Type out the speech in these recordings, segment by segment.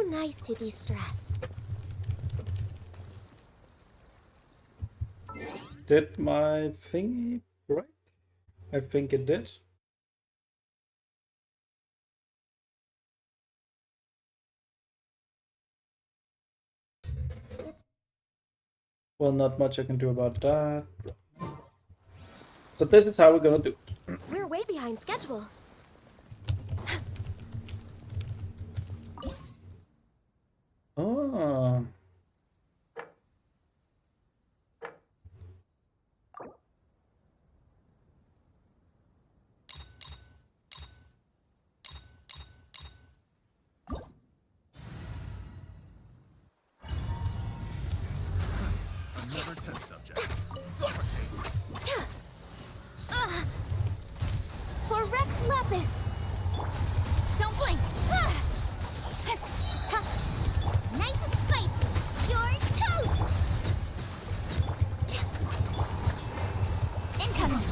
nice to de-stress. Did my thingy break? I think it did. Well, not much I can do about that. So this is how we're gonna do it. We're way behind schedule. Ah. Another test subject. For Rex Lapis! Don't blink! Nice and spicy! You're toast! Incoming!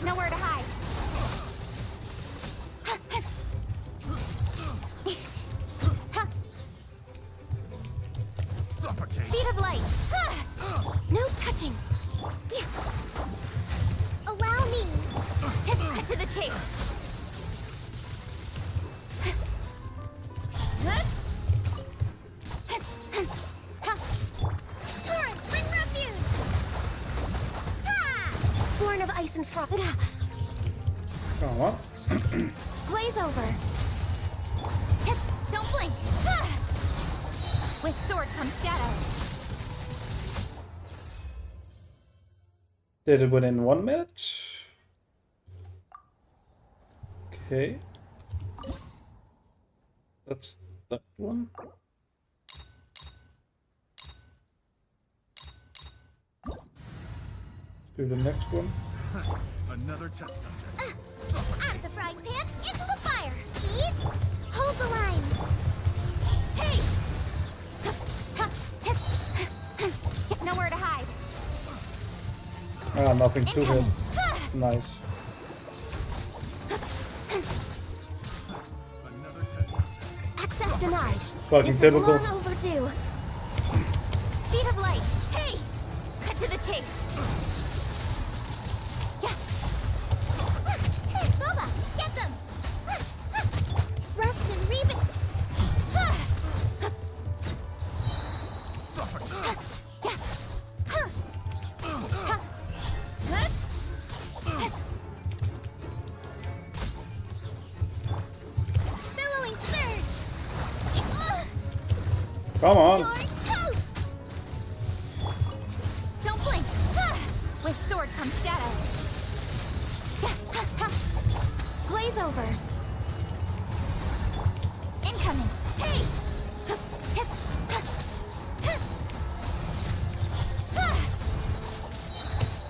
Nowhere to hide! Suffocate. Speed of light! No touching! Allow me! Cut to the chase! Torrents, bring refuge! Born of ice and frost. Come on. Glaze over! Don't blink! With sword comes shadow. Did it within 1 minute? Okay. That's that one. Do the next one. Another test subject. Out of the frying pan, into the fire! Eat! Hold the line! Hey! Nowhere to hide. Ah, nothing to hit. Incoming! Nice. Another test subject. Access denied. Fucking This is typical. long overdue. Speed of light. Hey! Cut to the chase. Yeah. Hey, Boba! Get them! Rest and Reba. Suffocate. Billowing surge. Come on. You're toast! Don't blink! With sword comes shadow. Glaze over. Incoming. Hey!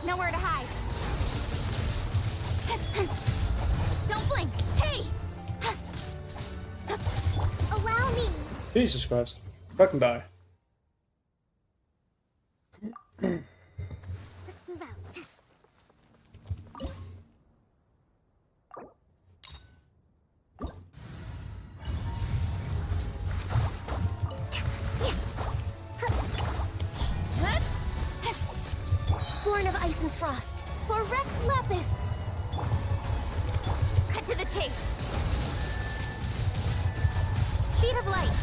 Nowhere to hide. Don't blink. Hey! Allow me. Jesus Christ. Fucking die. Let's move out. Born of ice and frost, for Rex Lapis. Cut to the chase. Speed of light.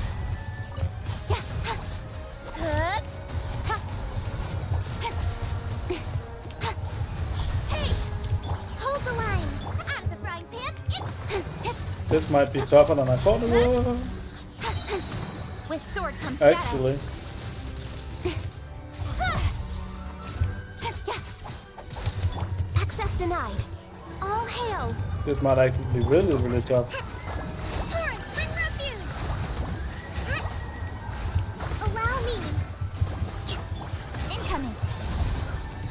Hey! Hold the line! Out of the frying pan! This might be tougher than I thought it was. With sword comes shadow. Actually. Access denied. All hail! This might actually be really, really tough. Torrents, bring refuge! Allow me! Incoming!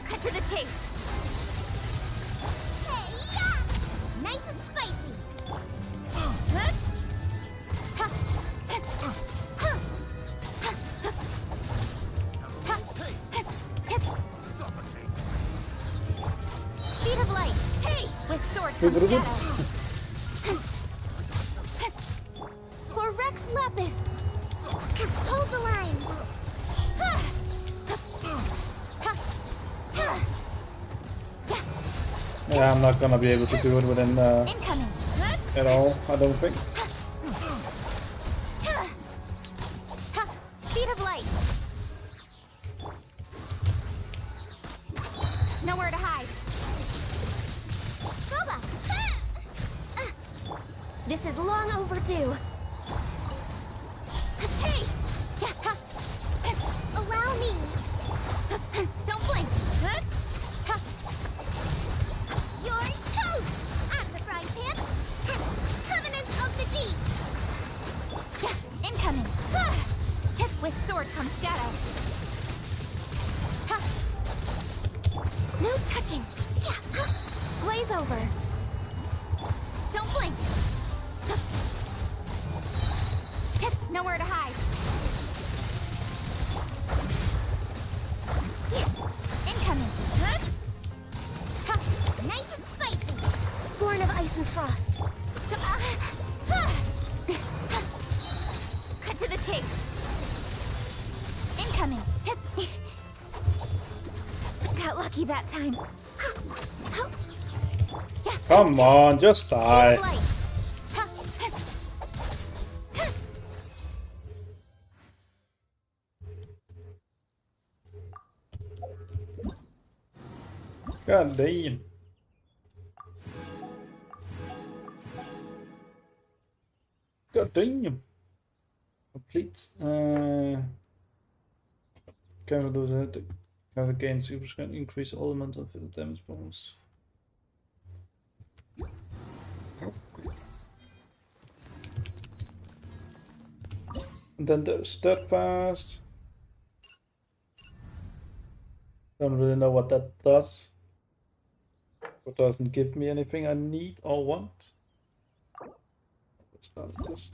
Cut to the chase! Hey-ya! Nice and spicy! Suffocate. Speed of light! Hey! With sword Wait, comes what is it? shadow. Lapis! Hold the line! Yeah, I'm not gonna be able to do it within Incoming! at all, I don't think. Speed of light! Nowhere to hide! Goba! This is long overdue! Hey! Allow me! Don't blink! You're toast! Out of the frying pan! Covenant of the deep! Incoming! With sword comes shadow! No touching! Glaze over! Don't blink! Nowhere to hide! Incoming! Nice and spicy! Born of ice and frost! Cut to the chase! Incoming! Got lucky that time! Come on, just die. Light. God damn. God damn. Complete. Can we do that? Can we gain 2% increase element of the damage bonus? And then there's steadfast. Don't really know what that does. It doesn't give me anything I need or want. Start this.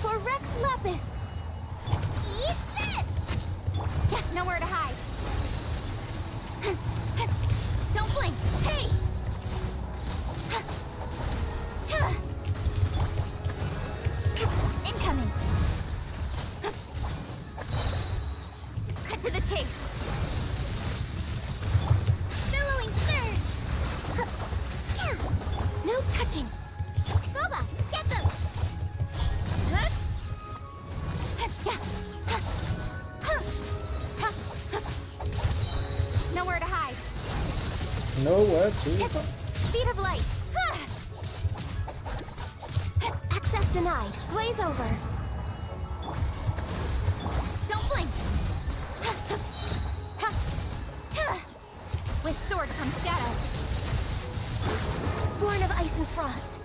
For Rex Lapis! Eat this! Nowhere to hide! Don't blink! Hey! Incoming! Cut to the chase! Billowing surge! No touching! Goba, get them! Nowhere to hide! Nowhere to. Speed of light! Access denied! Glaze over! Don't blink! With sword comes shadow! Born of ice and frost!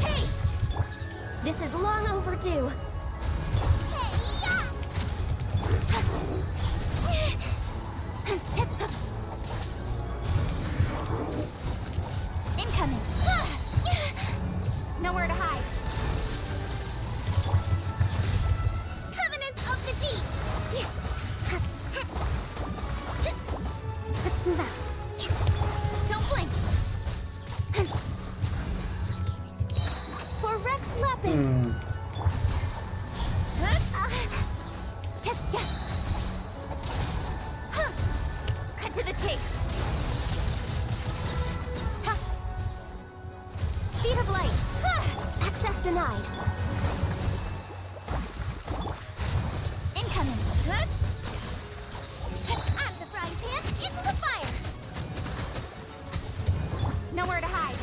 Hey! This is long overdue! Incoming! Nowhere to hide! Covenant of the deep! Let's move out! Don't blink! For Rex Lapis! Cut to the chase! Speed of light! Access denied! Incoming! Out of the frying pan, into the fire! Nowhere to hide!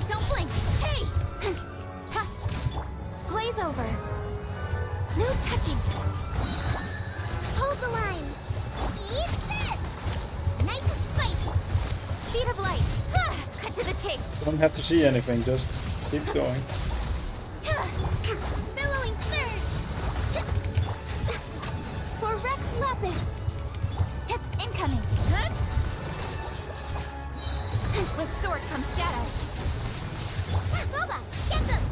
Don't blink! Hey! Glaze over! No touching! Hold the line! Eat this! Nice and spicy! Speed of light! Cut to the chase! Don't have to see anything, just keep going. Billowing surge! For Rex Lapis! Incoming! With sword comes shadow! Boba, get them!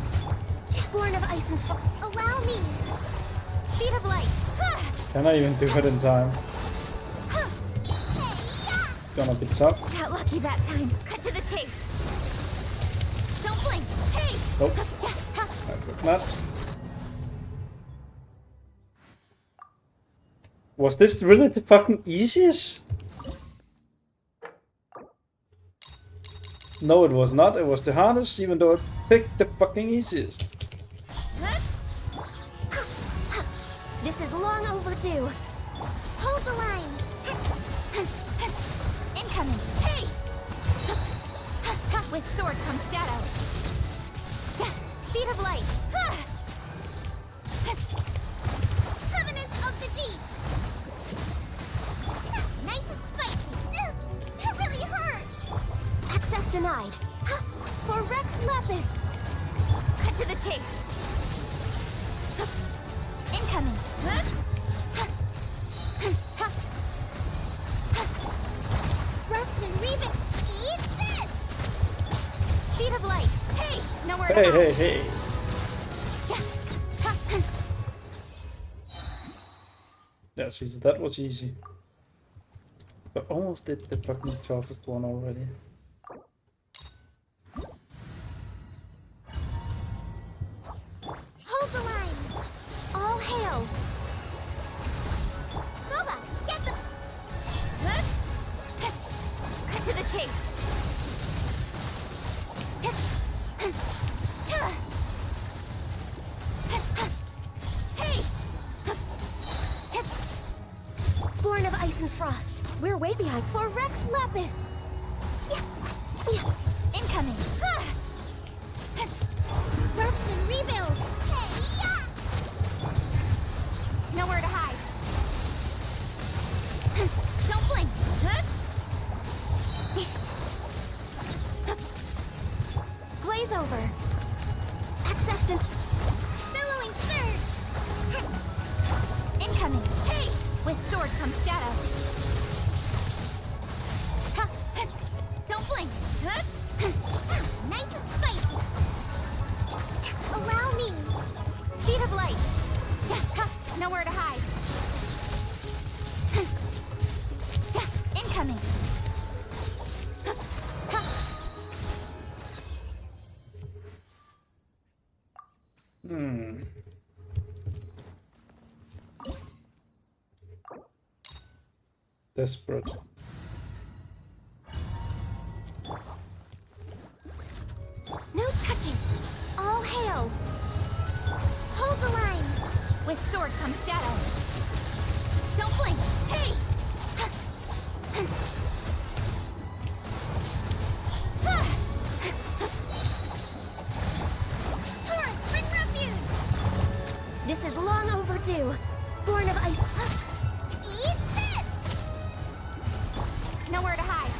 Born of ice and fire. Allow me. Speed of light. Can I even do it in time? Gonna be tough. Got lucky that time. Cut to the chase. Don't blink. Hey. Nope. Not. Was this really the fucking easiest? No, it was not. It was the hardest, even though I picked the fucking easiest. This is long overdue. Hold the line. Incoming. Hey! With sword comes shadow. Speed of light. Covenants of the deep. Nice and spicy. That really hurt. Access denied. For Rex Lapis. Cut to the chase. Incoming. Rust and rebuild. Eat this! Speed of light. Hey, nowhere to hide. Hey. Yeah, Jesus, that was easy. I almost did the fucking toughest one already. Hold the line. All hail. Goba, get them. Cut to the chase. Hey. Born of ice and frost. We're way behind for Rex Lapis. Incoming. Rust and rebuild. Nowhere to hide. Don't blink. Glaze over. Access to billowing surge. Incoming. Hey, with sword comes shadow. Don't blink. Nice and spicy. Allow me. Speed of light. Nowhere to hide. Incoming. Desperate. No touching. All hail. Hold the line. With sword comes shadow. Don't blink. Hey! Torrent, bring refuge! This is long overdue. Born of ice. Eat this! Nowhere to hide.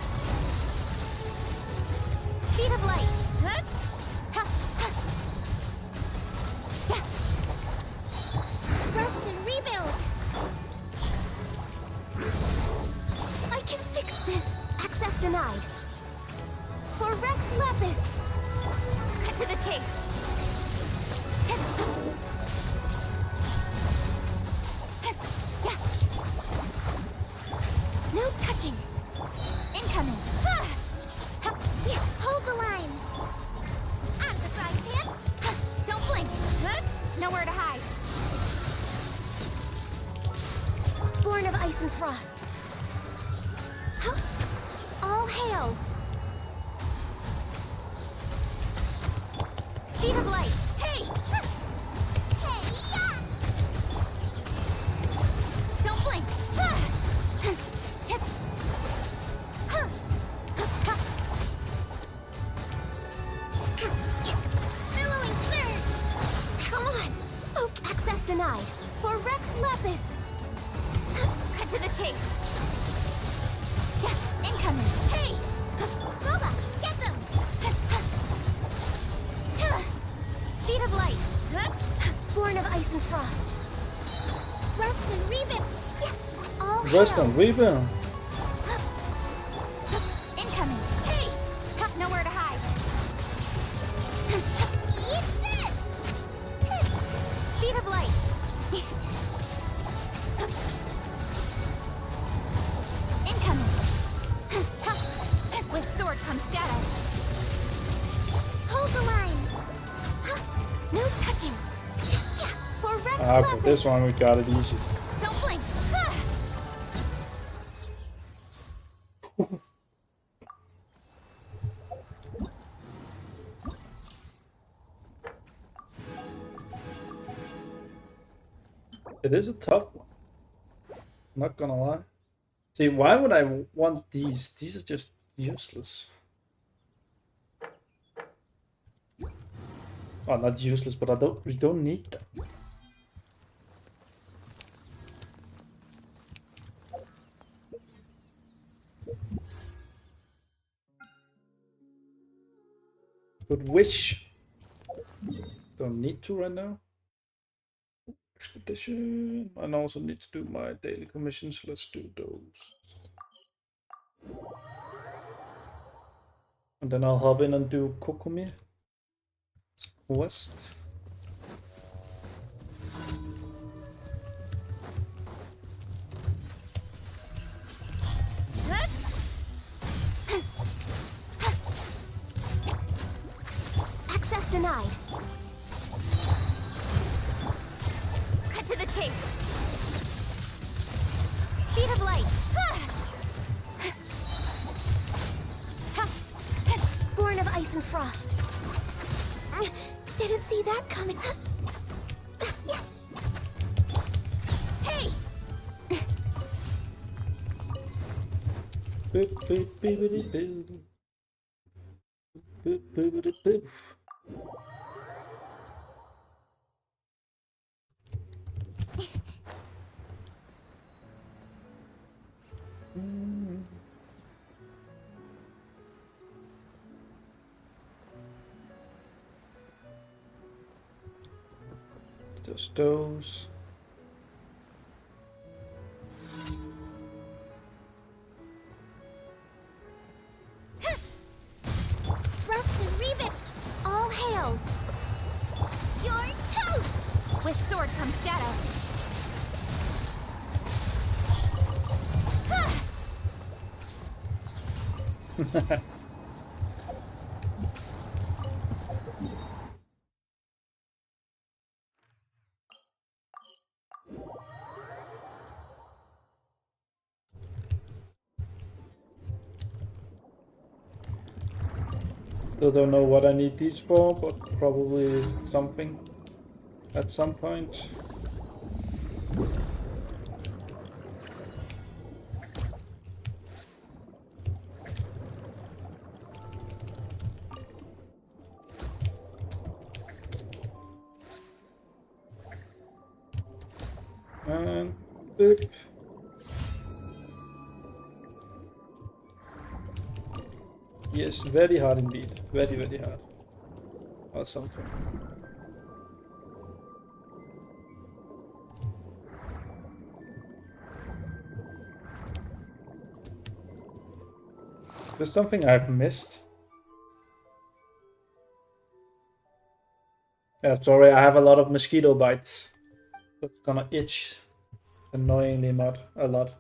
Speed of light. Rest and rebuild. I can fix this. Access denied. For Rex Lapis. Cut to the chase. No touching. Incoming. Hold the line. Out of the frying pan. Don't blink. Nowhere to hide. Born of ice and frost. All hail. Speed of light. Hey! Hey! Don't blink. Billowing surge. Come on. Oak access denied. For Rex Lapis. Cut to the chase. Incoming. Hey! Goba, get them! Speed of light. Born of ice and frost. Rest and rebuild. All Rest hail. and rebuild. Incoming. Hey! Nowhere to hide. Eat this! No touching. Yeah, for Rex Ah, okay, Lapis. this one we got it easy. Don't blink. Ah. It is a tough one. Not gonna lie. See, why would I want these? These are just useless. Oh, not useless, but we don't need them. But wish. Don't need to right now. Expedition. And I also need to do my daily commissions. Let's do those. And then I'll hop in and do Kokomi quest. Access denied. Cut to the chase. Speed of light. Born of ice and frost. Didn't see that coming. Hey! Boop, boop, boopity, boop. Boop, boopity, boop. Just those. Rust and Reven! All hail! You're toast! With sword comes shadow. Still don't know what I need these for, but probably something at some point. And boop. Yes, very hard indeed. Very, very hard. Or something. There's something I've missed. Yeah, sorry, I have a lot of mosquito bites. That's gonna itch annoyingly not a lot.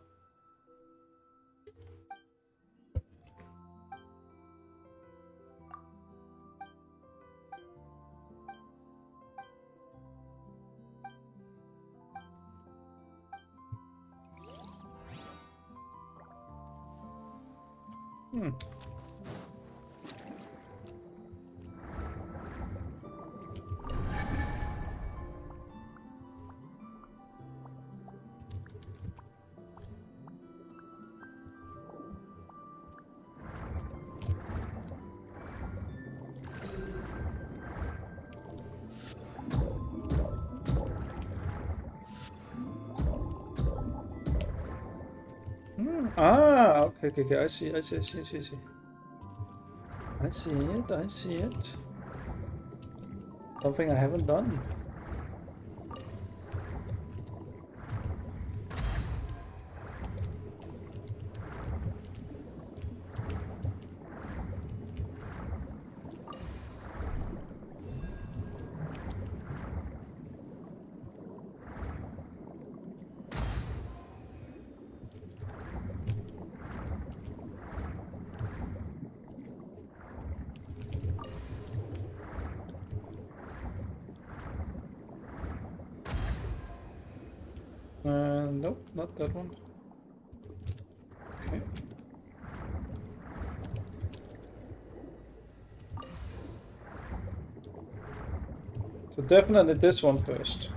Ah, okay, okay, okay. I see, I see, I see, I see, I see. I see it, I see it. Something I haven't done. Nope, not that one. Okay. So definitely this one first.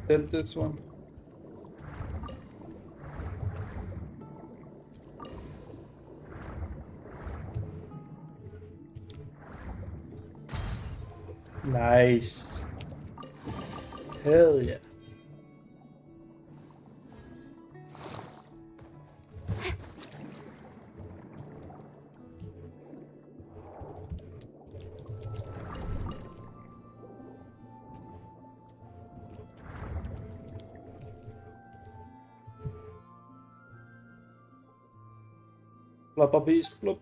Then this one. Nice. Hell yeah. Floppies, flop.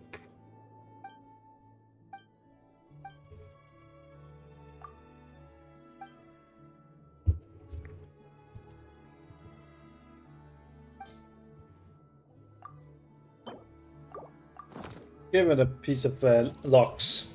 Give it a piece of logs.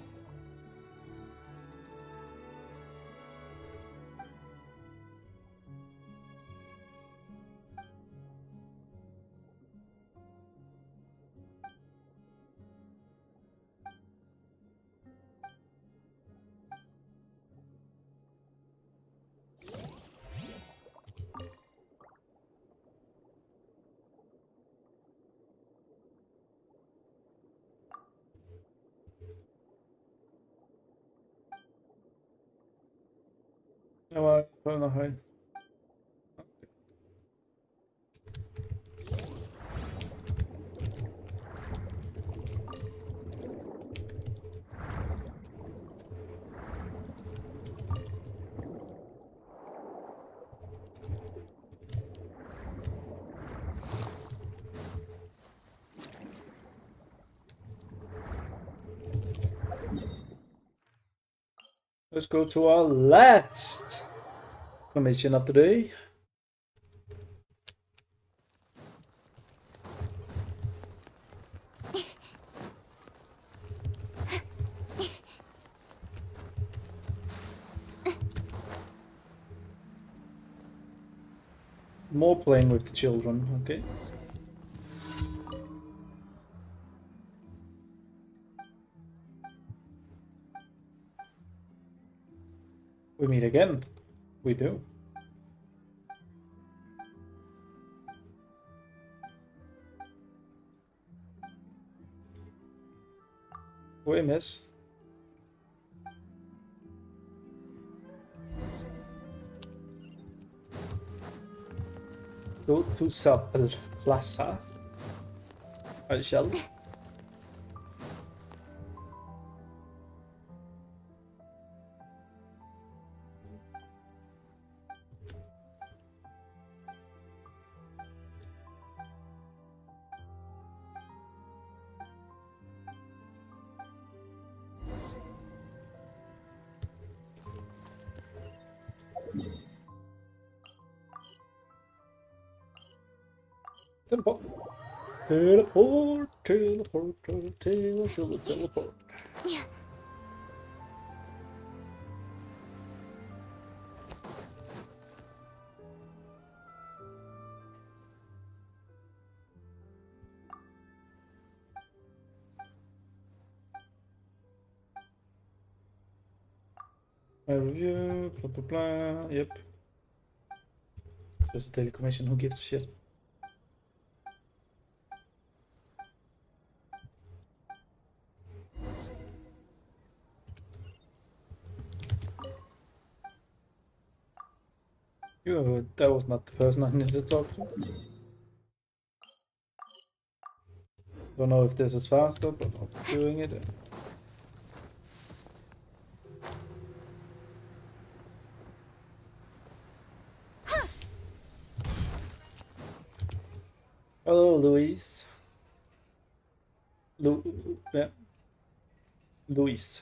Ja, kolla nog här. Let's go to our last commission of the day. More playing with the children, okay. We meet again. We do. We miss. Go to Supper Plaza. I shall. Teleport. Teleport, teleport, teleport, teleport. My review, blah blah blah. Yep. Just a daily commission. Who gives a shit? You, that was not the person I needed to talk to. Don't know if this is faster, but I'm doing it. Hello, Luis. Yeah. Luis.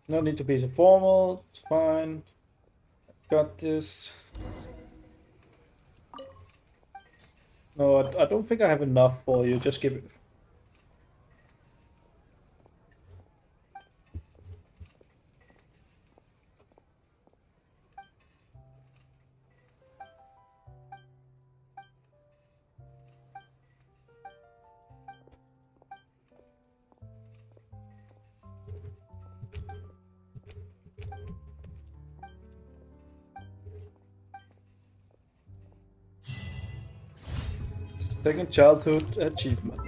No need to be so formal. It's fine. Got this. No, I don't think I have enough for you. Just give it. Second childhood achievement.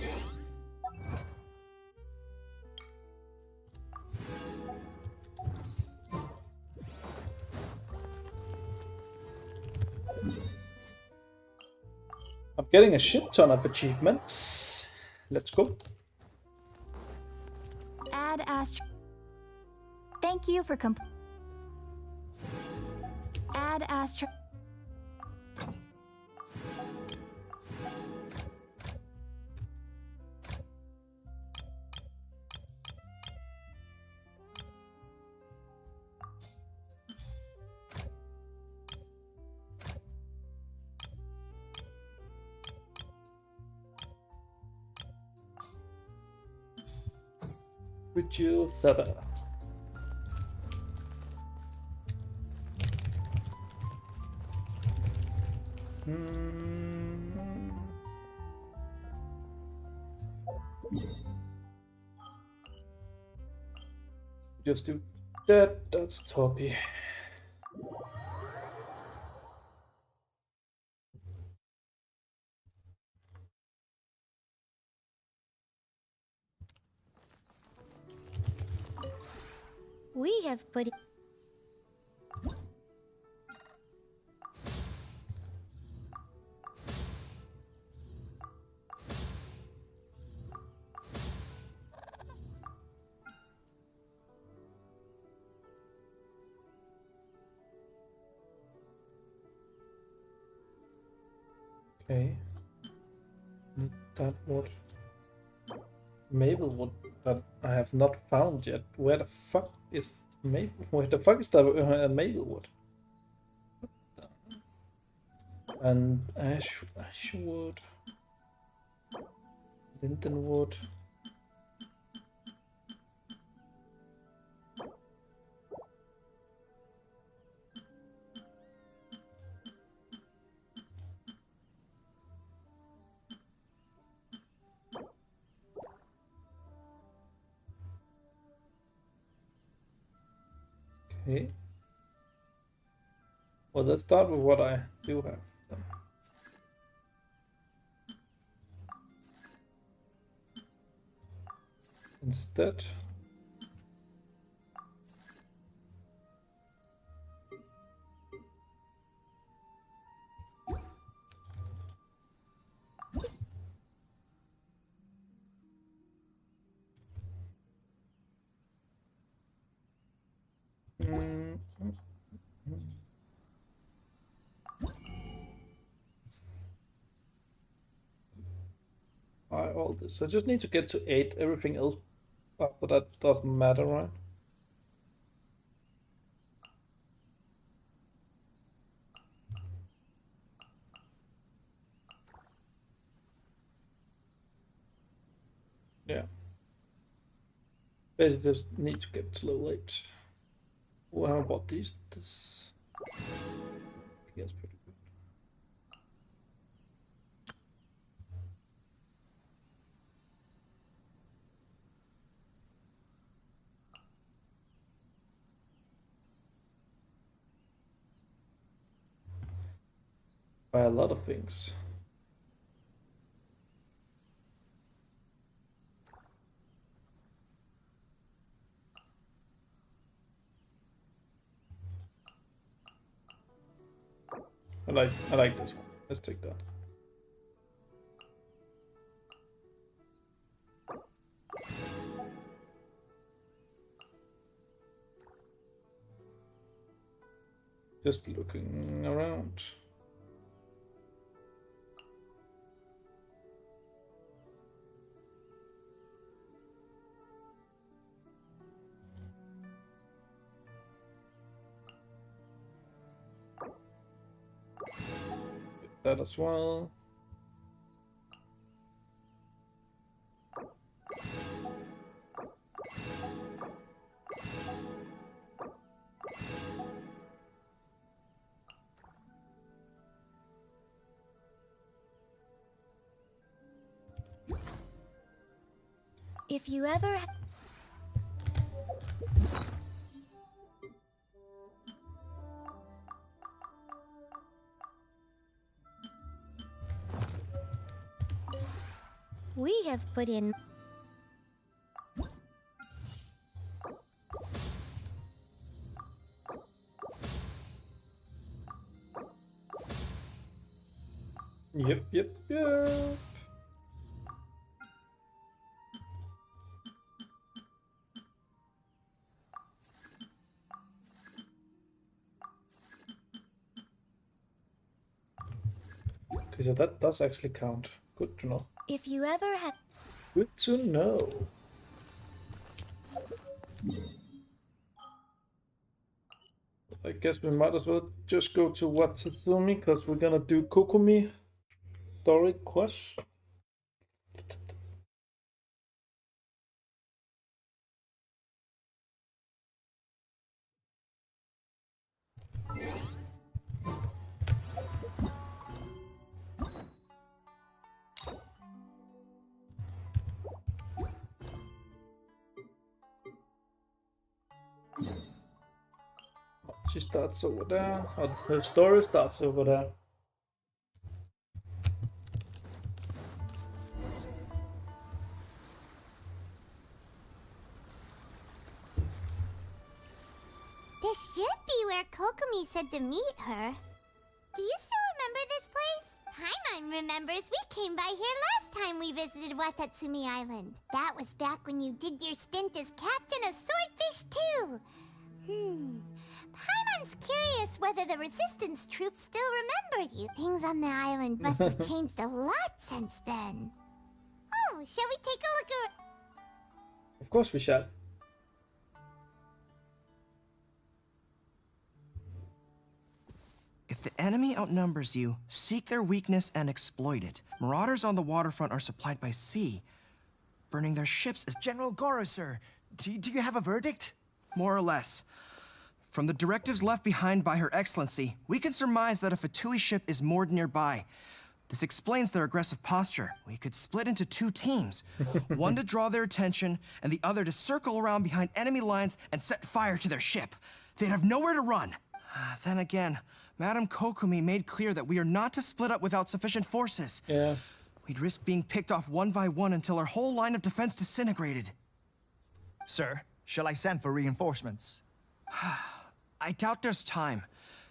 I'm getting a shit ton of achievements. Let's go. Add Astro. Thank you for Add Astro. With you, Thada. Just do that. That's Toppy. We have put. Okay. Need that wood. Maple wood that I have not found yet. Where the fuck is maple? Where the fuck is the maple wood? And ash wood, linden wood. Okay. Well, let's start with what I do have. Then. Instead, all this. I just need to get to 8. Everything else after that doesn't matter, right? Yeah. Basically, just need to get to level 8. Oh, how about these? This. Yes, pretty good. By a lot of things. I like this one. Let's take that. Just looking around. that as well. If you ever... We have put in... Yep. Okay, so that does actually count. Good to know. If you ever had... Good to know. I guess we might as well just go to Watatsumi because we're gonna do Kokumi story quest. She starts over there. Or her story starts over there. This should be where Kokumi said to meet her. Do you still remember this place? Paimon remembers we came by here last time we visited Watatsumi Island. That was back when you did your stint as captain of Swordfish too. Paimon's curious whether the resistance troops still remember you. Things on the island must have changed a lot since then. Oh, shall we take a look at... Of course we shall. If the enemy outnumbers you, seek their weakness and exploit it. Marauders on the waterfront are supplied by sea. Burning their ships is General Goro, sir. Do you have a verdict? more or less. From the directives left behind by Her Excellency, we can surmise that a Fatui ship is moored nearby. This explains their aggressive posture. We could split into two teams. One to draw their attention, and the other to circle around behind enemy lines and set fire to their ship. They'd have nowhere to run. Then again, Madame Kokumi made clear that we are not to split up without sufficient forces. Yeah. We'd risk being picked off one by one until our whole line of defense disintegrated. Sir, shall I send for reinforcements? I doubt there's time.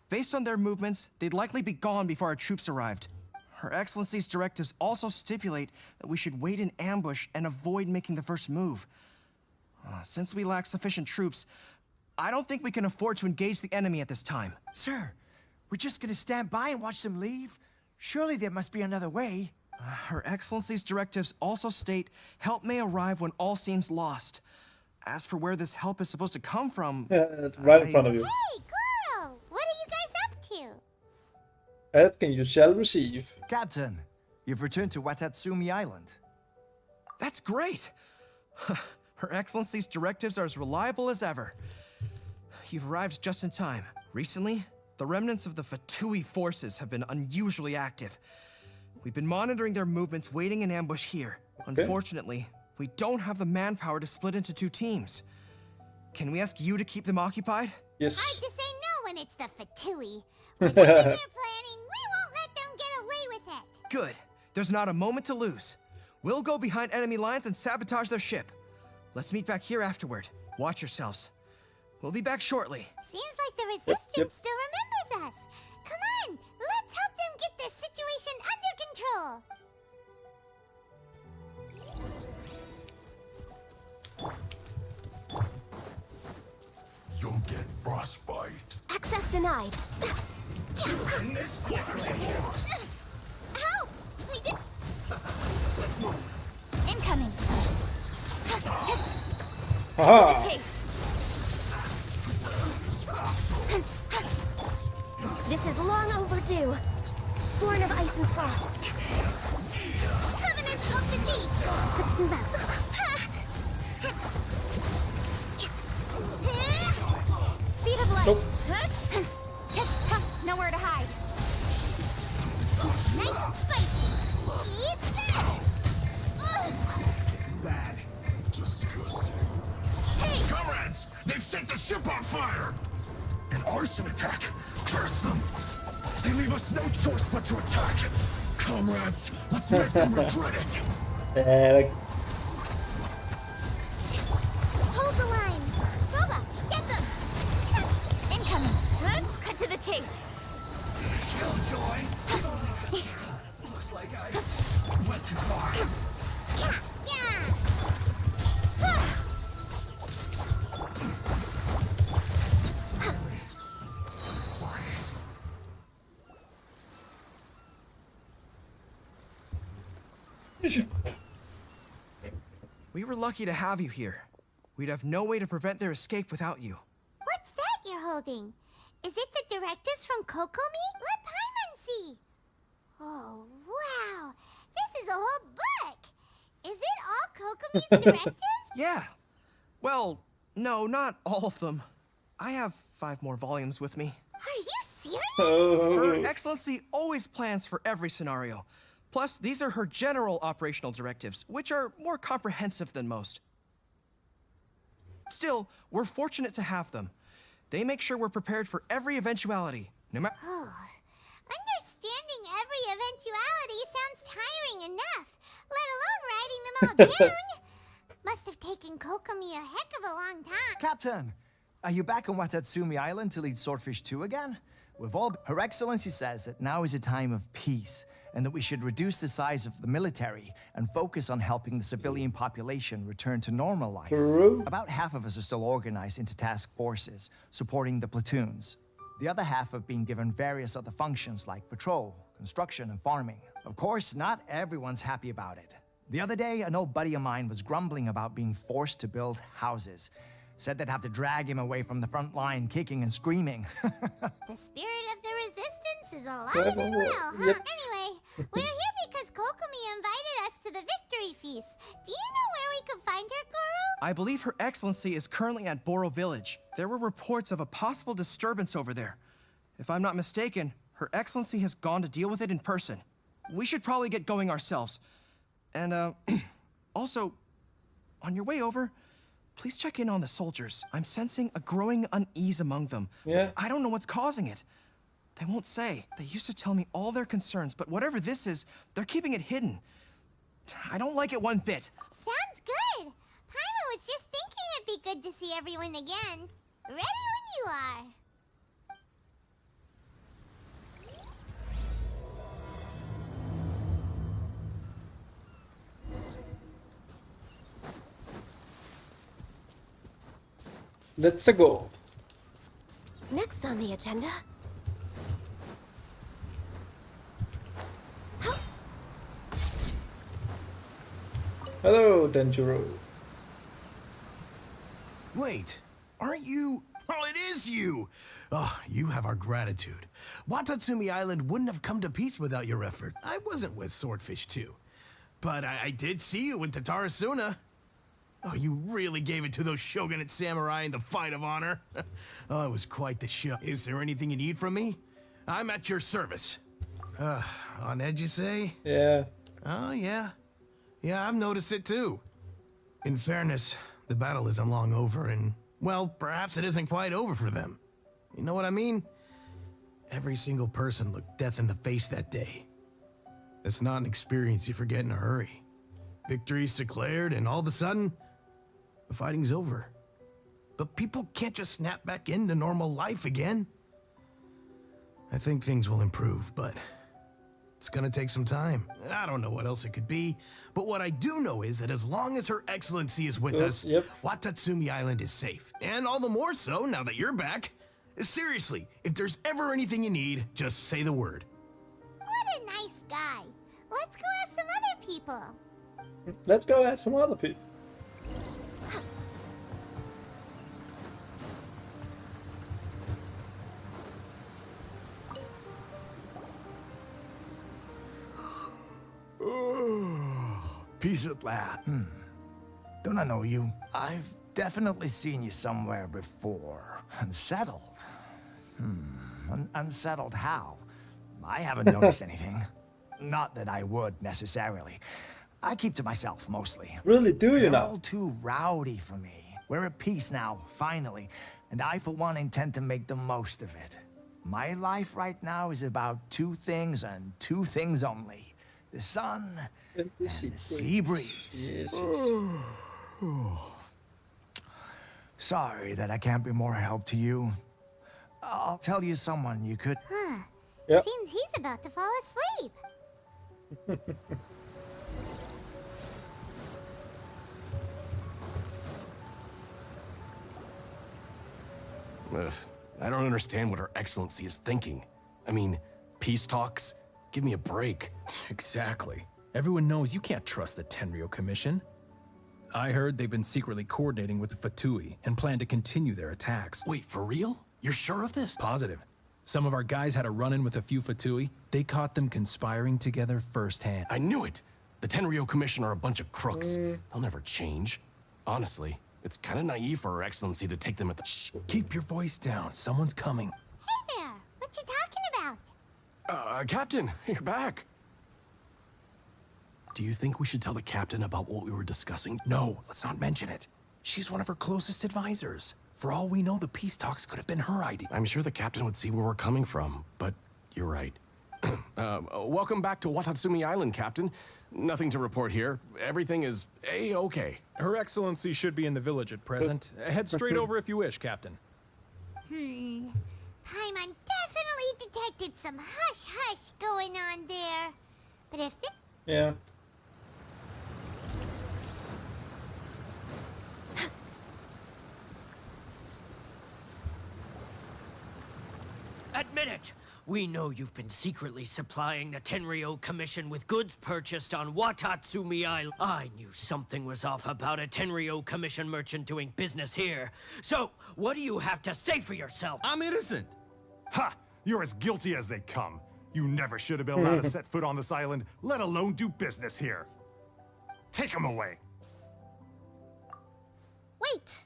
Based on their movements, they'd likely be gone before our troops arrived. Her Excellency's directives also stipulate that we should wait in ambush and avoid making the first move. Since we lack sufficient troops, I don't think we can afford to engage the enemy at this time. Sir, we're just gonna stand by and watch them leave? Surely there must be another way. Her Excellency's directives also state help may arrive when all seems lost. As for where this help is supposed to come from... Yeah, it's right in front of you. Hey, Goro! What are you guys up to? Asking you shall receive. Captain, you've returned to Watatsumi Island. That's great! Her Excellency's directives are as reliable as ever. You've arrived just in time. Recently, the remnants of the Fatui forces have been unusually active. We've been monitoring their movements, waiting in ambush here. Unfortunately, we don't have the manpower to split into two teams. Can we ask you to keep them occupied? Yes. Hard to say no when it's the Fatui. Whatever they're planning, we won't let them get away with it. Good. There's not a moment to lose. We'll go behind enemy lines and sabotage their ship. Let's meet back here afterward. Watch yourselves. We'll be back shortly. Seems like the resistance Yep. still remembers us. Come on, let's help them get this situation under control. You'll get frostbite. Access denied. Help! We did. Let's move. Incoming. Aha! Chase. This is long overdue. Born of ice and frost. Covenant of the deep. Let's move out. Speed of light. Nope. Nowhere to hide. Nice and spicy. Eat this. This is bad. Disgusting. Hey, Comrades, they've set the ship on fire! An arson attack! Curse them! They leave us no choice but to attack! Comrades, let's make them regret it! Like, hold the line. Boba, get them. Incoming. Cut to the chase. Killjoy! Looks like I went too far. Yeah. We were lucky to have you here. We'd have no way to prevent their escape without you. What's that you're holding? Is it the directives from Kokomi? Let Paimon see. Oh, wow. This is a whole book. Is it all Kokomi's directives? Yeah. Well, no, not all of them. I have 5 more volumes with me. Are you serious? Her oh. Excellency always plans for every scenario. Plus, these are her general operational directives, which are more comprehensive than most. Still, we're fortunate to have them. They make sure we're prepared for every eventuality, no matter. Oh, understanding every eventuality sounds tiring enough, let alone writing them all down. Must have taken Kokomi a heck of a long time. Captain, are you back on Watatsumi Island to lead Swordfish 2 again? Her Excellency says that now is a time of peace, and that we should reduce the size of the military and focus on helping the civilian population return to normal life. True. About half of us are still organized into task forces, supporting the platoons. The other half have been given various other functions like patrol, construction, and farming. Of course, not everyone's happy about it. The other day, an old buddy of mine was grumbling about being forced to build houses. Said they'd have to drag him away from the front line, kicking and screaming. The spirit of the resistance is alive and well, huh? Yep. Anyway, we're here because Kokomi invited us to the victory feast. Do you know where we could find her, Goro? I believe Her Excellency is currently at Boro Village. There were reports of a possible disturbance over there. If I'm not mistaken, Her Excellency has gone to deal with it in person. We should probably get going ourselves. And, also, on your way over, please check in on the soldiers. I'm sensing a growing unease among them. Yeah. I don't know what's causing it. They won't say. They used to tell me all their concerns, but whatever this is, they're keeping it hidden. I don't like it one bit. Sounds good. Paimon was just thinking it'd be good to see everyone again. Ready when you are. Let's go. Next on the agenda. Hello, Denjiro. Wait, aren't you? Oh, it is you! Oh, you have our gratitude. Watatsumi Island wouldn't have come to peace without your effort. I wasn't with Swordfish 2. But I did see you with Tatarasuna. Oh, you really gave it to those shogunate samurai in the fight of honor. Oh, it was quite the show. Is there anything you need from me? I'm at your service. On edge, you say? Yeah. Oh, yeah. Yeah, I've noticed it too. In fairness, the battle isn't long over and, well, perhaps it isn't quite over for them. You know what I mean? Every single person looked death in the face that day. It's not an experience you forget in a hurry. Victory's declared and all of a sudden, the fighting's over. But people can't just snap back into normal life again. I think things will improve, but it's gonna take some time. I don't know what else it could be, but what I do know is that as long as Her Excellency is with us, Yep. Watatsumi Island is safe. And all the more so now that you're back. Seriously, if there's ever anything you need, just say the word. What a nice guy. Let's go ask some other people. Let's go ask some other people. Peace at last. Don't I know you? I've definitely seen you somewhere before. Unsettled. Unsettled how? I haven't noticed anything. Not that I would, necessarily. I keep to myself, mostly. Really, do you They're now? all too rowdy for me. We're at peace now, finally. And I, for one, intend to make the most of it. My life right now is about two things and two things only. The sun And the and the sea breeze. Yes. Sorry that I can't be more help to you. I'll tell you someone you could... Yep. Seems he's about to fall asleep. Ugh, I don't understand what Her Excellency is thinking. I mean, peace talks? Give me a break. Exactly. Everyone knows you can't trust the Tenryo Commission. I heard they've been secretly coordinating with the Fatui and plan to continue their attacks. Wait, for real? You're sure of this? Positive. Some of our guys had a run-in with a few Fatui. They caught them conspiring together firsthand. I knew it. The Tenryo Commission are a bunch of crooks. They'll never change. Honestly, it's kind of naive for Her Excellency to take them at the... Shh, keep your voice down. Someone's coming. Hey there, what you talking about? Captain, you're back. Do you think we should tell the captain about what we were discussing? No, let's not mention it. She's one of her closest advisors. For all we know, the peace talks could have been her idea. I'm sure the captain would see where we're coming from, but you're right. Welcome back to Watatsumi Island, Captain. Nothing to report here. Everything is A-okay. Her Excellency should be in the village at present. Head straight over if you wish, Captain. Paimon definitely detected some hush-hush going on there. But if the... Yeah. Admit it! We know you've been secretly supplying the Tenryo Commission with goods purchased on Watatsumi Island. I knew something was off about a Tenryo Commission merchant doing business here. So, what do you have to say for yourself? I'm innocent. Ha! You're as guilty as they come. You never should have been allowed to set foot on this island, let alone do business here. Take him away. Wait!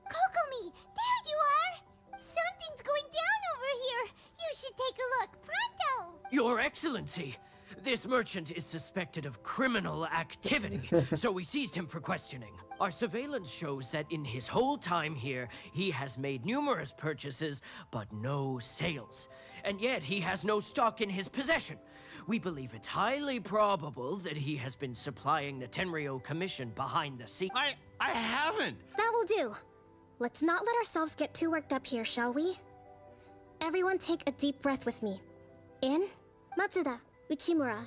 Kokomi, there you are! Something's going down over here. You should take a look, pronto! Your Excellency, this merchant is suspected of criminal activity, so we seized him for questioning. Our surveillance shows that in his whole time here, he has made numerous purchases, but no sales. And yet, he has no stock in his possession. We believe it's highly probable that he has been supplying the Tenryo Commission behind the scenes. I haven't. That will do. Let's not let ourselves get too worked up here, shall we? Everyone take a deep breath with me. In, Matsuda, Uchimura.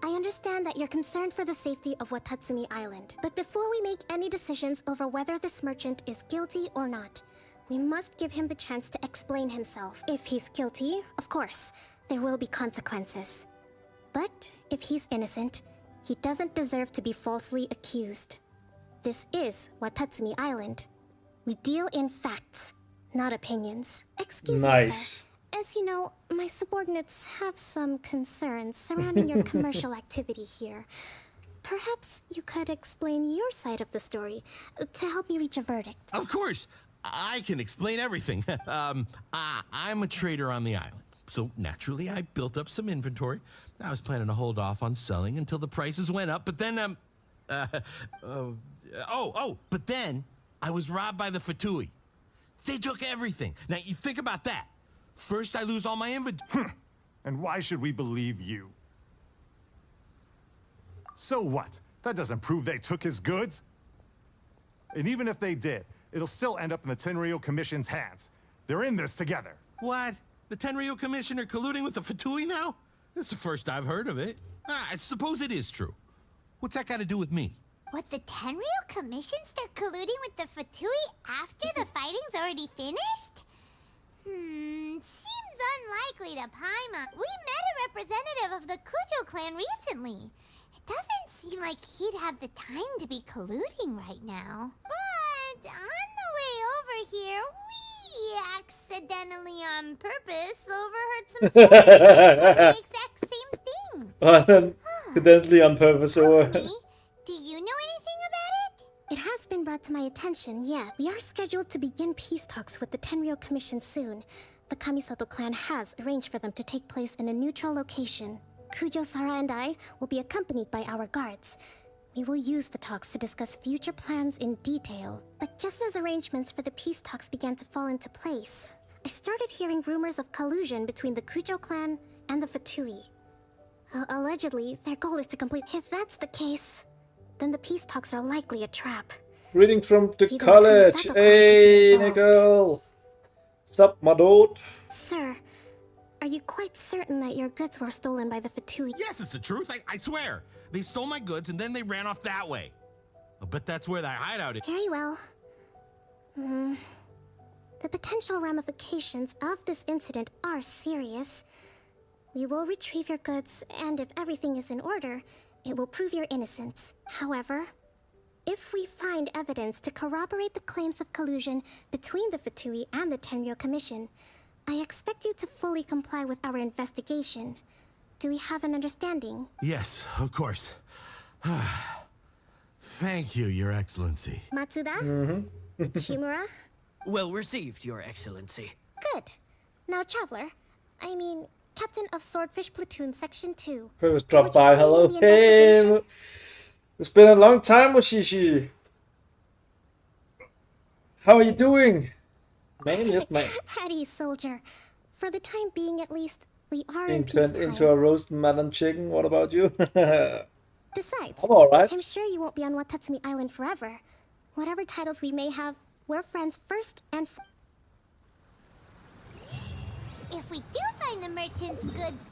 I understand that you're concerned for the safety of Watatsumi Island, but before we make any decisions over whether this merchant is guilty or not, we must give him the chance to explain himself. If he's guilty, of course, there will be consequences. But if he's innocent, he doesn't deserve to be falsely accused. This is Watatsumi Island. We deal in facts, not opinions. Excuse me, sir. Nice. As you know, my subordinates have some concerns surrounding your commercial activity here. Perhaps you could explain your side of the story to help me reach a verdict. Of course, I can explain everything. I'm a trader on the island, so naturally I built up some inventory. I was planning to hold off on selling until the prices went up, but then, but then I was robbed by the Fatui. They took everything. Now, you think about that. First, I lose all my inventory. And why should we believe you? So what? That doesn't prove they took his goods. And even if they did, it'll still end up in the Tenryo Commission's hands. They're in this together. What? The Tenryo Commissioner colluding with the Fatui now? This is the first I've heard of it. I suppose it is true. What's that got to do with me? What, the Tenryo Commission start colluding with the Fatui after the fighting's already finished? Seems unlikely to Paimon. We met a representative of the Kujo clan recently. It doesn't seem like he'd have the time to be colluding right now. But on the way over here, we accidentally on purpose overheard some sales mention the exact same thing. Accidentally on purpose, or Do you know anything about it? It has been brought to my attention, yeah. We are scheduled to begin peace talks with the Tenryo Commission soon. The Kamisato clan has arranged for them to take place in a neutral location. Kujo, Sara, and I will be accompanied by our guards. We will use the talks to discuss future plans in detail. But just as arrangements for the peace talks began to fall into place, I started hearing rumors of collusion between the Kujo clan and the Fatui. Allegedly, their goal is to complete. If that's the case, then the peace talks are likely a trap. reading from the Even the college. Kamisato clan could be Hey, involved. Nicole. Sup, my dude? Sir, are you quite certain that your goods were stolen by the Fatui? Yes, it's the truth. I swear. They stole my goods and then they ran off that way. I'll bet that's where that hideout is. Very well. The potential ramifications of this incident are serious. We will retrieve your goods, and if everything is in order, it will prove your innocence. However, if we find evidence to corroborate the claims of collusion between the Fatui and the Tenryo Commission, I expect you to fully comply with our investigation. Do we have an understanding? Yes, of course. Thank you, Your Excellency. Matsuda? Chimura? Well received, Your Excellency. Good. Now, Traveler, I mean, Captain of Swordfish Platoon Section 2. Whoever's dropped Would you by, join me hello. in the Hey, investigation? it's been a long time, Mushishi. How are you doing? Man, yes, man. Hattie, soldier. For the time being, at least, we are Being in turned peacetime. into a roast melon chicken. What about you? Besides, I'm alright. I'm sure you won't be on Watatsumi Island forever. Whatever titles we may have, we're friends first and If we do find the merchant's goods,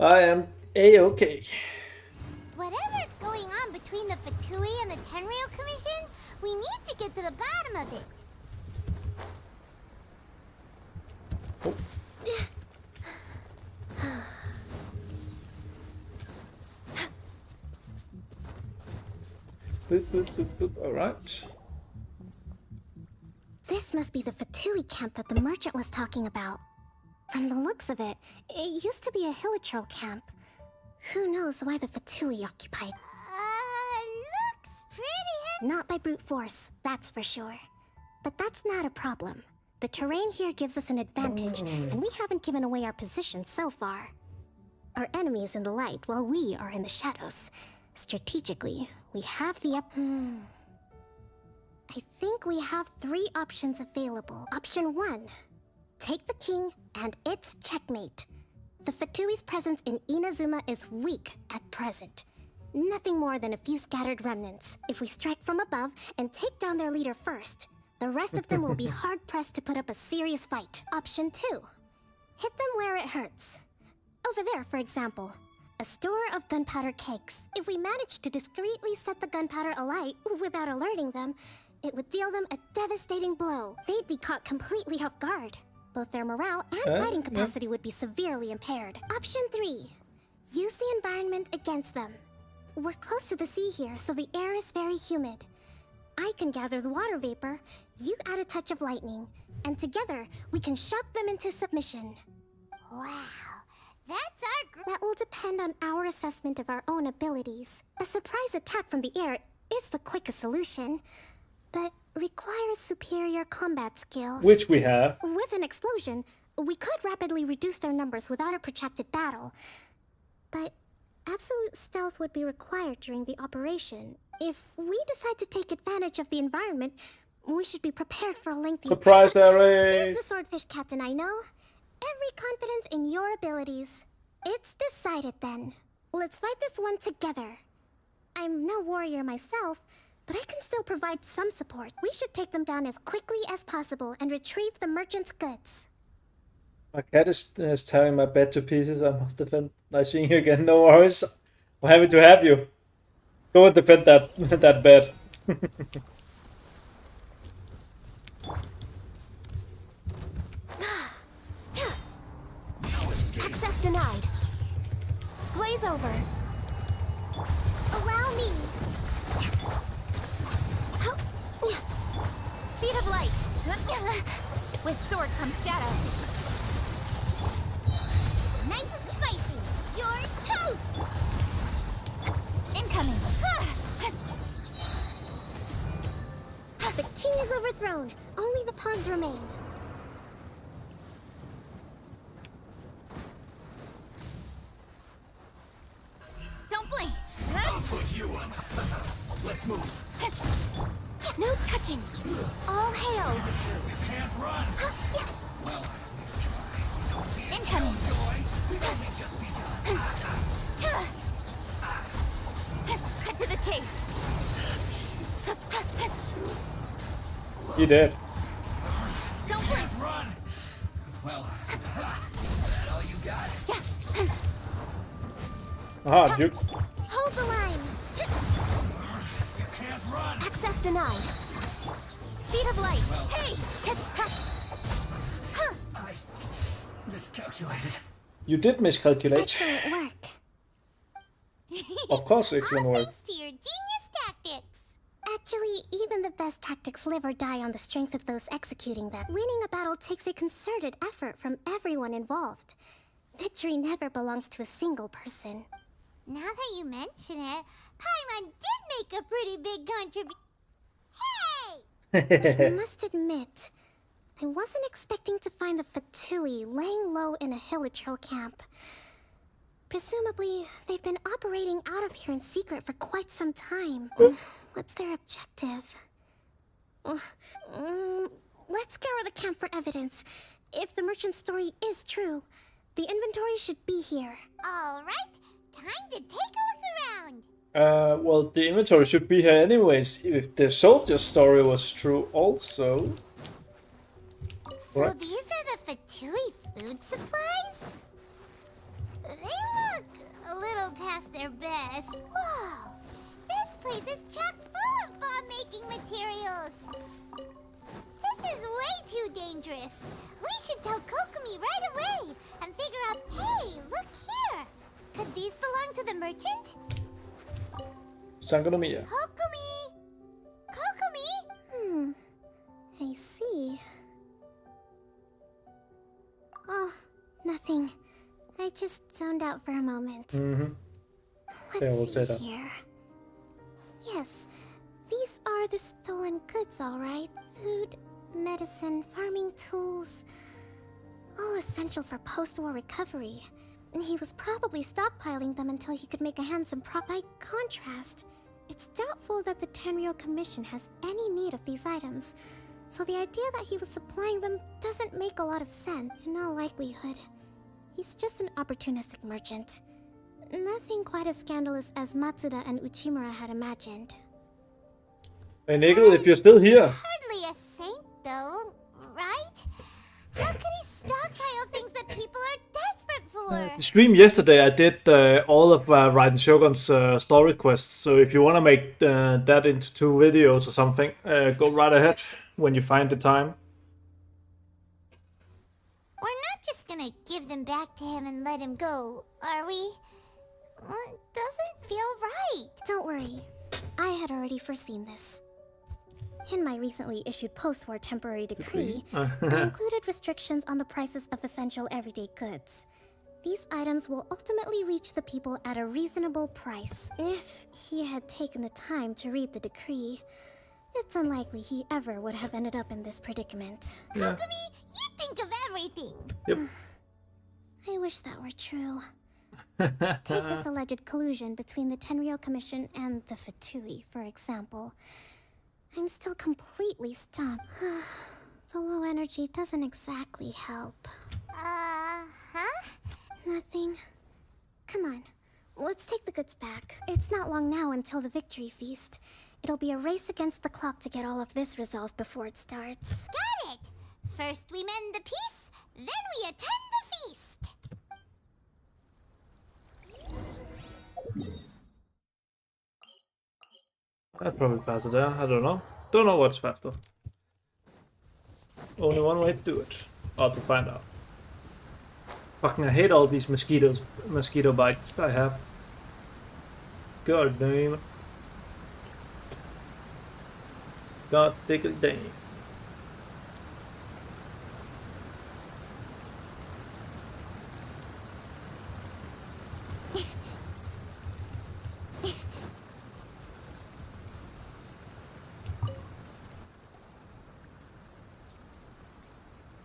I am A-okay. whatever's going on between the Fatui and the Tenryo Commission, we need to get to the bottom of it. Alright. This must be the Fatui camp that the merchant was talking about. From the looks of it, it used to be a Hilichurl camp. Who knows why the Fatui occupied? Looks pretty Not by brute force, that's for sure. But that's not a problem. The terrain here gives us an advantage, and we haven't given away our position so far. Our enemy is in the light, while we are in the shadows. Strategically, we have the I think we have 3 options available. Option 1. Take the king, and it's checkmate. The Fatui's presence in Inazuma is weak at present. Nothing more than a few scattered remnants. If we strike from above and take down their leader first, the rest of them will be hard-pressed to put up a serious fight. Option 2. Hit them where it hurts. Over there, for example. A store of gunpowder cakes. If we manage to discreetly set the gunpowder alight without alerting them, it would deal them a devastating blow. They'd be caught completely off guard. Both their morale and fighting capacity would be severely impaired. Option 3. Use the environment against them. We're close to the sea here, so the air is very humid. I can gather the water vapor, you add a touch of lightning, and together we can shock them into submission. Wow, that's our That will depend on our assessment of our own abilities. A surprise attack from the air is the quickest solution, but requires superior combat skills. Which we have. With an explosion, we could rapidly reduce their numbers without a protracted battle. But absolute stealth would be required during the operation. If we decide to take advantage of the environment, we should be prepared for a lengthy... Surprise, There's Harry! the swordfish captain I know. Every confidence in your abilities. It's decided then. Let's fight this one together. I'm no warrior myself, but I can still provide some support. We should take them down as quickly as possible and retrieve the merchant's goods. My cat is tearing my bed to pieces. I must defend. Nice seeing you again. No worries. I'm happy to have you. Go and defend that that bed. Access denied. Glaze over. Allow me. Speed of light. With sword comes shadow. Nice and spicy. king is overthrown. Only the pawns remain. Don't blink. I'll put you on. Let's move. No touching. All hail. You can't run. Well, Incoming. just be done. Cut to the chase. You did. Don't blink. Run. Well, that all you got? Aha, Duke. Hold the line. You can't run. Access denied. Speed of light. Hey. I miscalculated. You did miscalculate. Excellent work. Of course, excellent work. Thanks to your genius tactics. Actually, even the best tactics live or die on the strength of those executing them. Winning a battle takes a concerted effort from everyone involved. Victory never belongs to a single person. Now that you mention it, Paimon did make a pretty big contribution. Hey! I must admit, I wasn't expecting to find the Fatui laying low in a Hilichurl camp. Presumably, they've been operating out of here in secret for quite some time. What's their objective? Let's scour the camp for evidence. If the merchant's story is true, the inventory should be here. All right, time to take a look around. Well, the inventory should be here anyways, if the soldier's story was true also. So What? these are the Fatui food supplies? They look a little past their best. Whoa! This place is chock full of bomb-making materials. This is way too dangerous. We should tell Kokomi right away and figure out, hey, look here. Could these belong to the merchant? Sangonomiya. Kokomi! Kokomi! I see. Oh, nothing. I just zoned out for a moment. Mm-hmm. Yeah, we'll Let's say see that. here. Yes, these are the stolen goods, all right. Food, medicine, farming tools. All essential for post-war recovery. And he was probably stockpiling them until he could make a handsome profit. By contrast, it's doubtful that the Tenryou Commission has any need of these items. So the idea that he was supplying them doesn't make a lot of sense. In all likelihood, he's just an opportunistic merchant. Nothing quite as scandalous as Matsuda and Uchimura had imagined. Hey, Nickel, if you're still here. Hardly a saint, though, right? How could he stockpile things that people are desperate for? The stream yesterday, I did all of Raiden Shogun's story quests. So if you want to make that into 2 videos or something, go right ahead when you find the time. We're not just gonna give them back to him and let him go, are we? It doesn't feel right. Don't worry, I had already foreseen this. In my recently issued post-war temporary decree, I included restrictions on the prices of essential everyday goods. These items will ultimately reach the people at a reasonable price. If he had taken the time to read the decree, it's unlikely he ever would have ended up in this predicament. Yeah. Kokomi, you think of everything. Yep. I wish that were true. Take this alleged collusion between the Tenryou Commission and the Fatui, for example. I'm still completely stumped. The low energy doesn't exactly help. Huh? Nothing. Come on, let's take the goods back. It's not long now until the victory feast. It'll be a race against the clock to get all of this resolved before it starts. Got it! First we mend the peace, then we attend the feast. I'd probably faster there. I don't know. Don't know what's faster. Only one way to do it. Or to find out. Fucking I hate all these mosquito bites I have. God damn it. God diggly dang.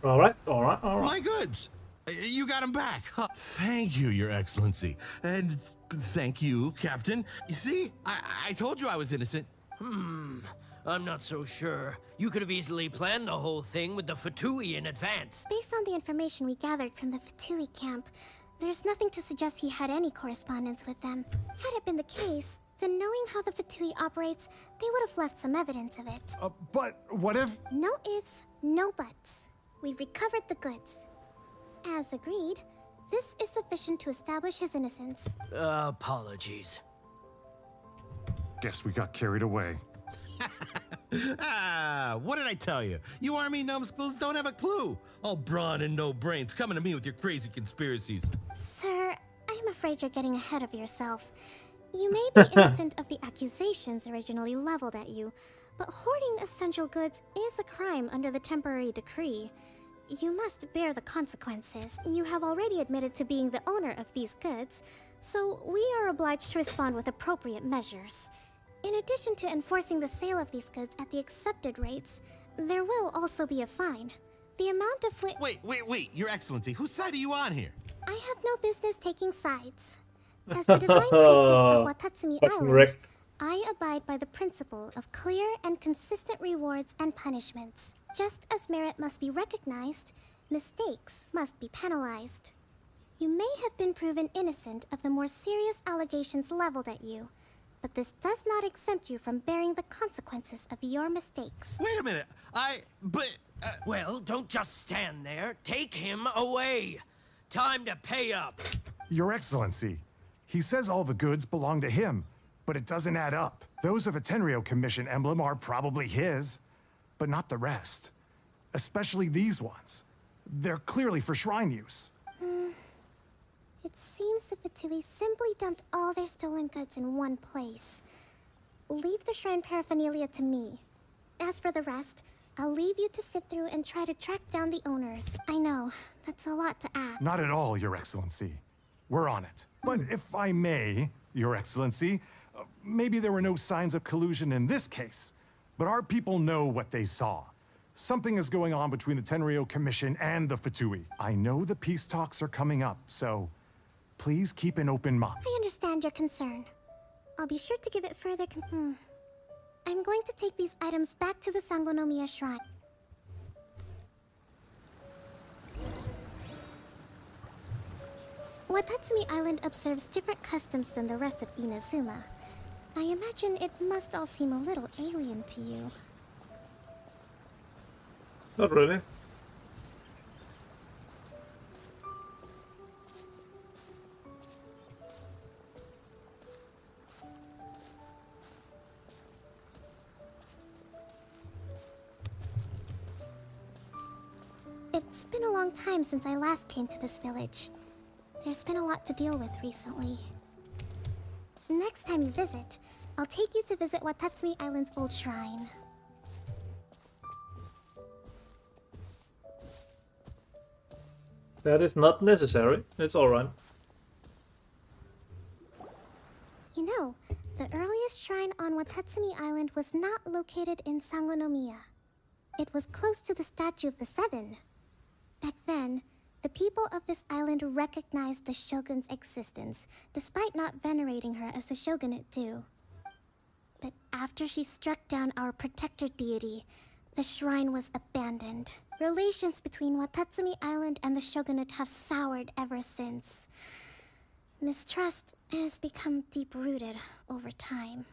All right, all right, all right. My goods! You got them back. Huh. Thank you, Your Excellency. And thank you, Captain. You see, I told you I was innocent. I'm not so sure. You could have easily planned the whole thing with the Fatui in advance. Based on the information we gathered from the Fatui camp, there's nothing to suggest he had any correspondence with them. Had it been the case, then knowing how the Fatui operates, they would have left some evidence of it. But what if... No ifs, no buts. We've recovered the goods. As agreed, this is sufficient to establish his innocence. Apologies. Guess we got carried away. What did I tell you? You army numbskulls don't have a clue. All brawn and no brains coming to me with your crazy conspiracies. Sir, I'm afraid you're getting ahead of yourself. You may be innocent of the accusations originally leveled at you, but hoarding essential goods is a crime under the temporary decree. You must bear the consequences. You have already admitted to being the owner of these goods, so we are obliged to respond with appropriate measures. In addition to enforcing the sale of these goods at the accepted rates, there will also be a fine. The amount of which... Wait, Your Excellency, whose side are you on here? I have no business taking sides. As the divine priestess of Watatsumi Island, wrecked. I abide by the principle of clear and consistent rewards and punishments. Just as merit must be recognized, mistakes must be penalized. You may have been proven innocent of the more serious allegations leveled at you, but this does not exempt you from bearing the consequences of your mistakes. Wait a minute, Well, don't just stand there. Take him away. Time to pay up. Your Excellency, he says all the goods belong to him, but it doesn't add up. Those of a Tenryo Commission emblem are probably his, but not the rest. Especially these ones. They're clearly for shrine use. It seems the Fatui simply dumped all their stolen goods in one place. Leave the shrine paraphernalia to me. As for the rest, I'll leave you to sift through and try to track down the owners. I know, that's a lot to add. Not at all, Your Excellency. We're on it. But if I may, Your Excellency, maybe there were no signs of collusion in this case, but our people know what they saw. Something is going on between the Tenryo Commission and the Fatui. I know the peace talks are coming up, so please keep an open mind. I understand your concern. I'll be sure to give it further I'm going to take these items back to the Sangonomiya Shrine. Watatsumi Island observes different customs than the rest of Inazuma. I imagine it must all seem a little alien to you. Not really. It's been a long time since I last came to this village. There's been a lot to deal with recently. Next time you visit, I'll take you to visit Watatsumi Island's old shrine. That is not necessary. It's alright. You know, the earliest shrine on Watatsumi Island was not located in Sangonomiya. It was close to the Statue of the Seven. Back then, the people of this island recognized the shogun's existence, despite not venerating her as the shogunate do. But after she struck down our protector deity, the shrine was abandoned. Relations between Watatsumi Island and the shogunate have soured ever since. Mistrust has become deep-rooted over time.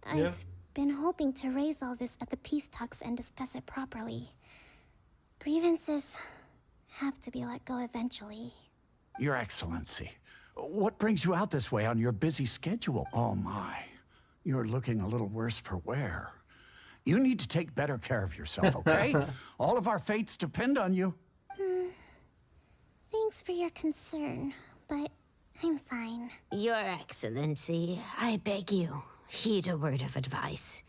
I've been hoping to raise all this at the peace talks and discuss it properly. Grievances have to be let go eventually. Your Excellency, what brings you out this way on your busy schedule? Oh my, you're looking a little worse for wear. You need to take better care of yourself, okay? All of our fates depend on you. Thanks for your concern, but I'm fine. Your Excellency, I beg you, heed a word of advice.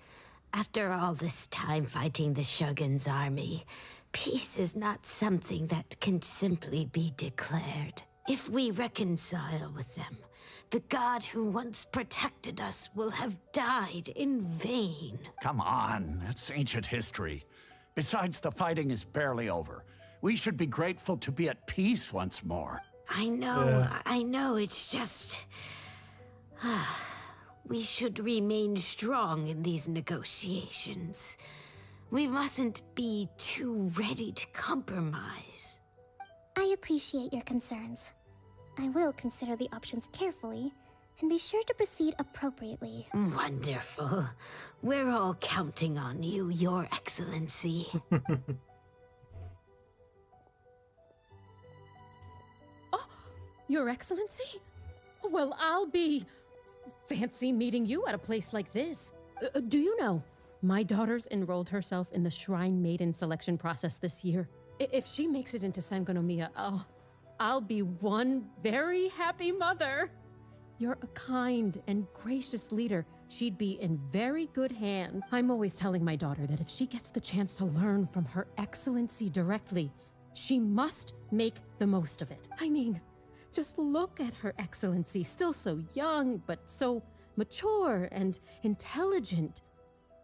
After all this time fighting the Shogun's army, peace is not something that can simply be declared. If we reconcile with them, the god who once protected us will have died in vain. Come on, that's ancient history. Besides, the fighting is barely over. We should be grateful to be at peace once more. I know, it's just... we should remain strong in these negotiations. We mustn't be too ready to compromise. I appreciate your concerns. I will consider the options carefully and be sure to proceed appropriately. Wonderful. We're all counting on you, Your Excellency. Your Excellency? Well, I'll be... fancy meeting you at a place like this. Do you know, my daughter's enrolled herself in the Shrine Maiden selection process this year. If she makes it into Sangonomiya, I'll be one very happy mother. You're a kind and gracious leader. She'd be in very good hands. I'm always telling my daughter that if she gets the chance to learn from Her Excellency directly, she must make the most of it. I mean, just look at Her Excellency, still so young, but so mature and intelligent.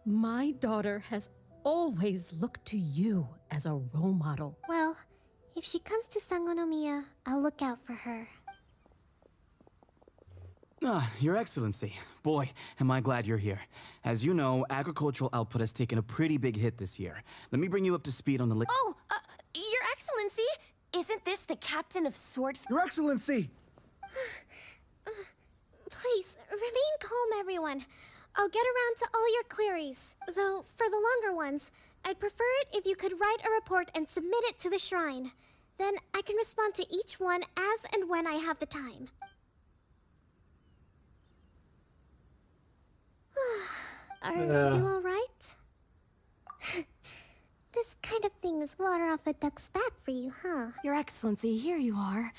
My daughter has always looked to you as a role model. Well, if she comes to Sangonomiya, I'll look out for her. Your Excellency. Boy, am I glad you're here. As you know, agricultural output has taken a pretty big hit this year. Let me bring you up to speed on the Your Excellency? Isn't this the captain of Sword... Your Excellency! Please, remain calm, everyone. I'll get around to all your queries. Though, for the longer ones, I'd prefer it if you could write a report and submit it to the shrine. Then I can respond to each one as and when I have the time. Are you alright? This kind of thing is water off a duck's back for you, huh? Your Excellency, here you are.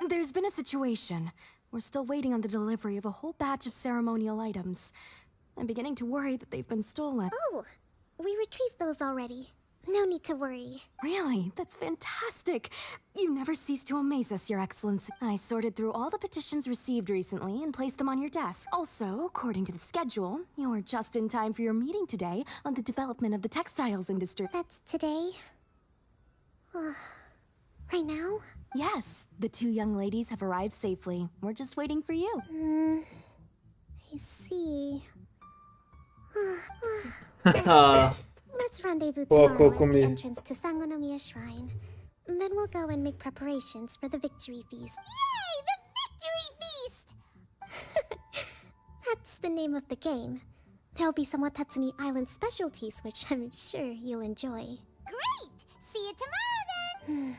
There's been a situation. We're still waiting on the delivery of a whole batch of ceremonial items. I'm beginning to worry that they've been stolen. Oh, we retrieved those already. No need to worry. Really? That's fantastic. You never cease to amaze us, Your Excellency. I sorted through all the petitions received recently and placed them on your desk. Also, according to the schedule, you're just in time for your meeting today on the development of the textiles industry. That's today? Right now? Yes, the two young ladies have arrived safely. We're just waiting for you. I see. Let's rendezvous Poor tomorrow at the Kokumi. entrance to Sangonomiya Shrine. Then we'll go and make preparations for the victory feast. Yay! The victory feast! That's the name of the game. There'll be some Watatsumi Island specialties, which I'm sure you'll enjoy. Great! See you tomorrow then!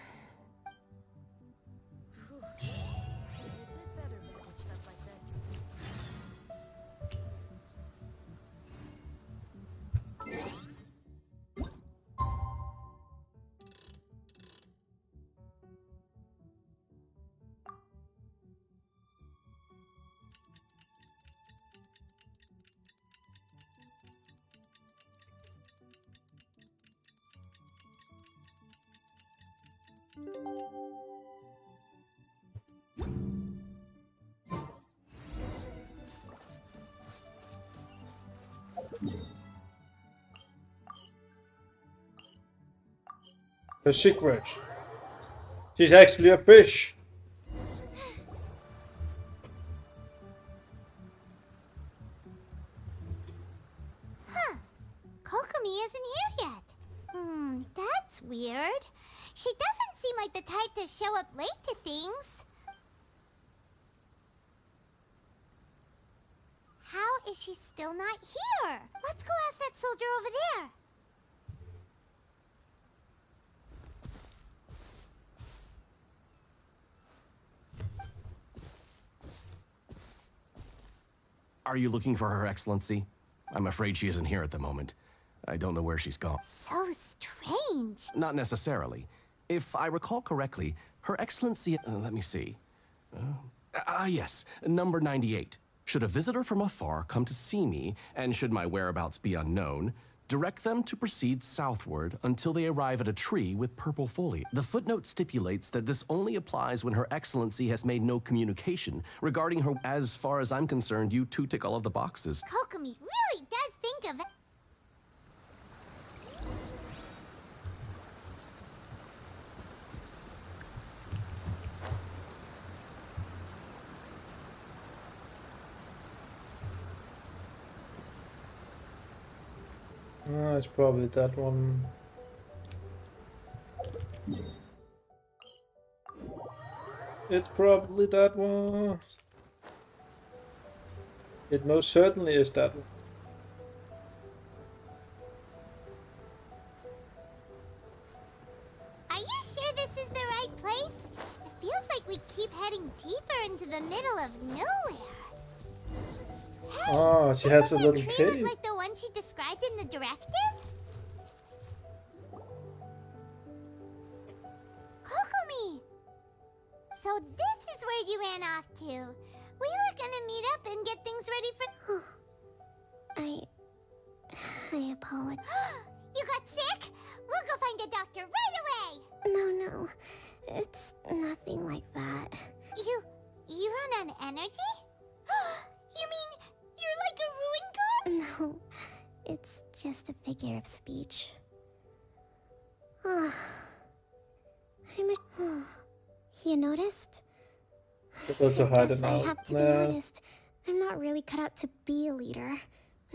Her secret. She's actually a fish. Kokomi isn't here yet. That's weird. She doesn't seem like the type to show up late to things. How is she still not here? Let's go ask that soldier over there. Are you looking for Her Excellency? I'm afraid she isn't here at the moment. I don't know where she's gone. So strange. Not necessarily. If I recall correctly, Her Excellency... let me see. Yes, number 98. Should a visitor from afar come to see me, and should my whereabouts be unknown, direct them to proceed southward until they arrive at a tree with purple foliage. The footnote stipulates that this only applies when Her Excellency has made no communication regarding her. As far as I'm concerned, you two tick all of the boxes. Kokomi really does think of it. Oh, it's probably that one. It's probably that one. It most certainly is that one. Are you sure this is the right place? It feels like we keep heading deeper into the middle of nowhere. Hey, Oh, she has a doesn't little that tree look kitty. like the one she described in the directive? Kokomi! So this is where you ran off to. We were gonna meet up and get things ready for... I apologize. You got sick? We'll go find a doctor right away! No, it's nothing like that. You run on energy? You mean you're like a ruin god? No, it's just a figure of speech. You noticed? Able to hide Guess it I now. have to be honest. I'm not really cut out to be a leader.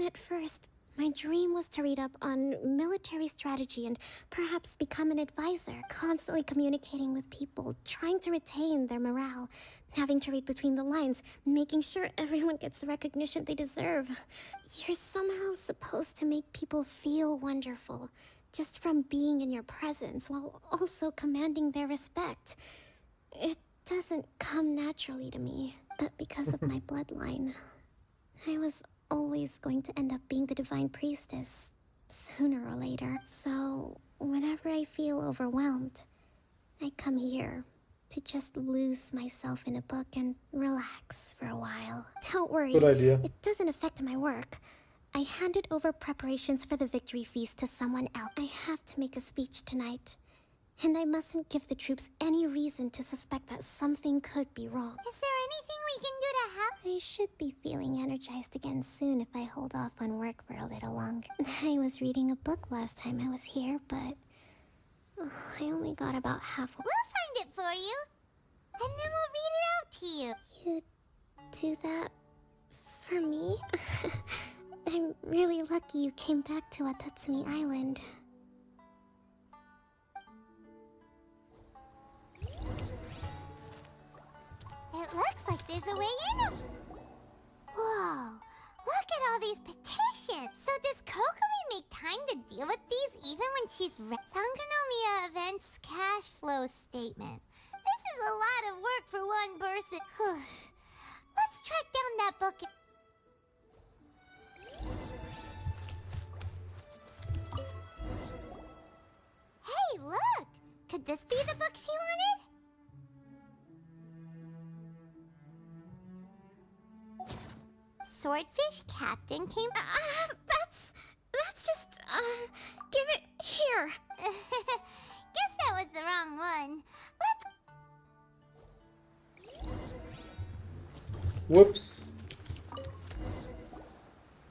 At first, my dream was to read up on military strategy and perhaps become an advisor, constantly communicating with people, trying to retain their morale, having to read between the lines, making sure everyone gets the recognition they deserve. You're somehow supposed to make people feel wonderful, just from being in your presence, while also commanding their respect. It doesn't come naturally to me, but because of my bloodline, I was always going to end up being the divine priestess, sooner or later. So, whenever I feel overwhelmed, I come here to just lose myself in a book and relax for a while. Don't worry, Good idea. it doesn't affect my work. I handed over preparations for the victory feast to someone else. I have to make a speech tonight, and I mustn't give the troops any reason to suspect that something could be wrong. Is there anything we can do to help? I should be feeling energized again soon if I hold off on work for a little longer. I was reading a book last time I was here, but I only got about half. We'll find it for you, and then we'll read it out to you. You do that for me? I'm really lucky you came back to Watatsumi Island. It looks like there's a way in. Whoa, look at all these petitions. So does Kokomi make time to deal with these even when she's Sangonomiya Events cash flow statement? This is a lot of work for one person. Let's track down that book. Hey, look! Could this be the book she wanted? Swordfish Captain came. That's just, give it here. Guess that was the wrong one. Whoops.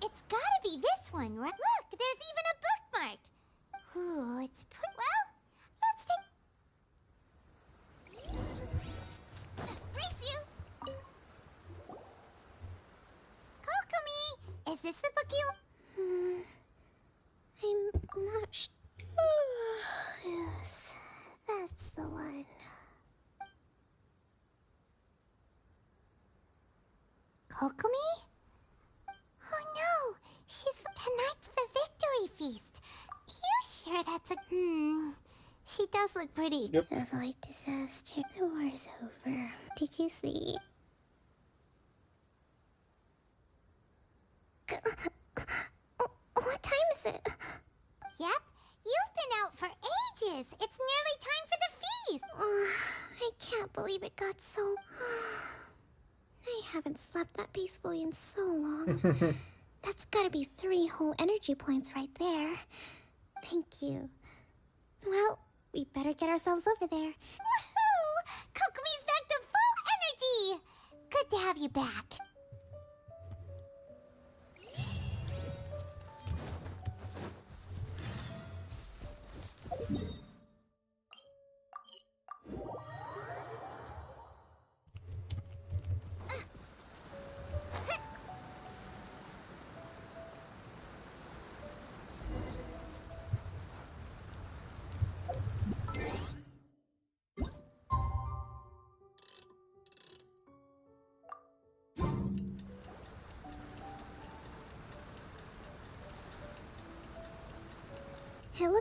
It's gotta be this one, right? Look, there's even a bookmark. Ooh, it's well, let's take. Race you! Kokomi, is this the book you? I'm not sure. Yes, that's the one. Kokomi? Oh no, tonight's the victory feast. You sure that's a... She does look pretty. Yep. Avoid disaster. The war's over. Did you see? What time is it? Yep, you've been out for ages. It's nearly time for the feast. I can't believe it got so... I haven't slept that peacefully in so long. That's gotta be 3 whole energy points right there. Thank you. Well, we better get ourselves over there. Woohoo! Kokomi's back to full energy! Good to have you back.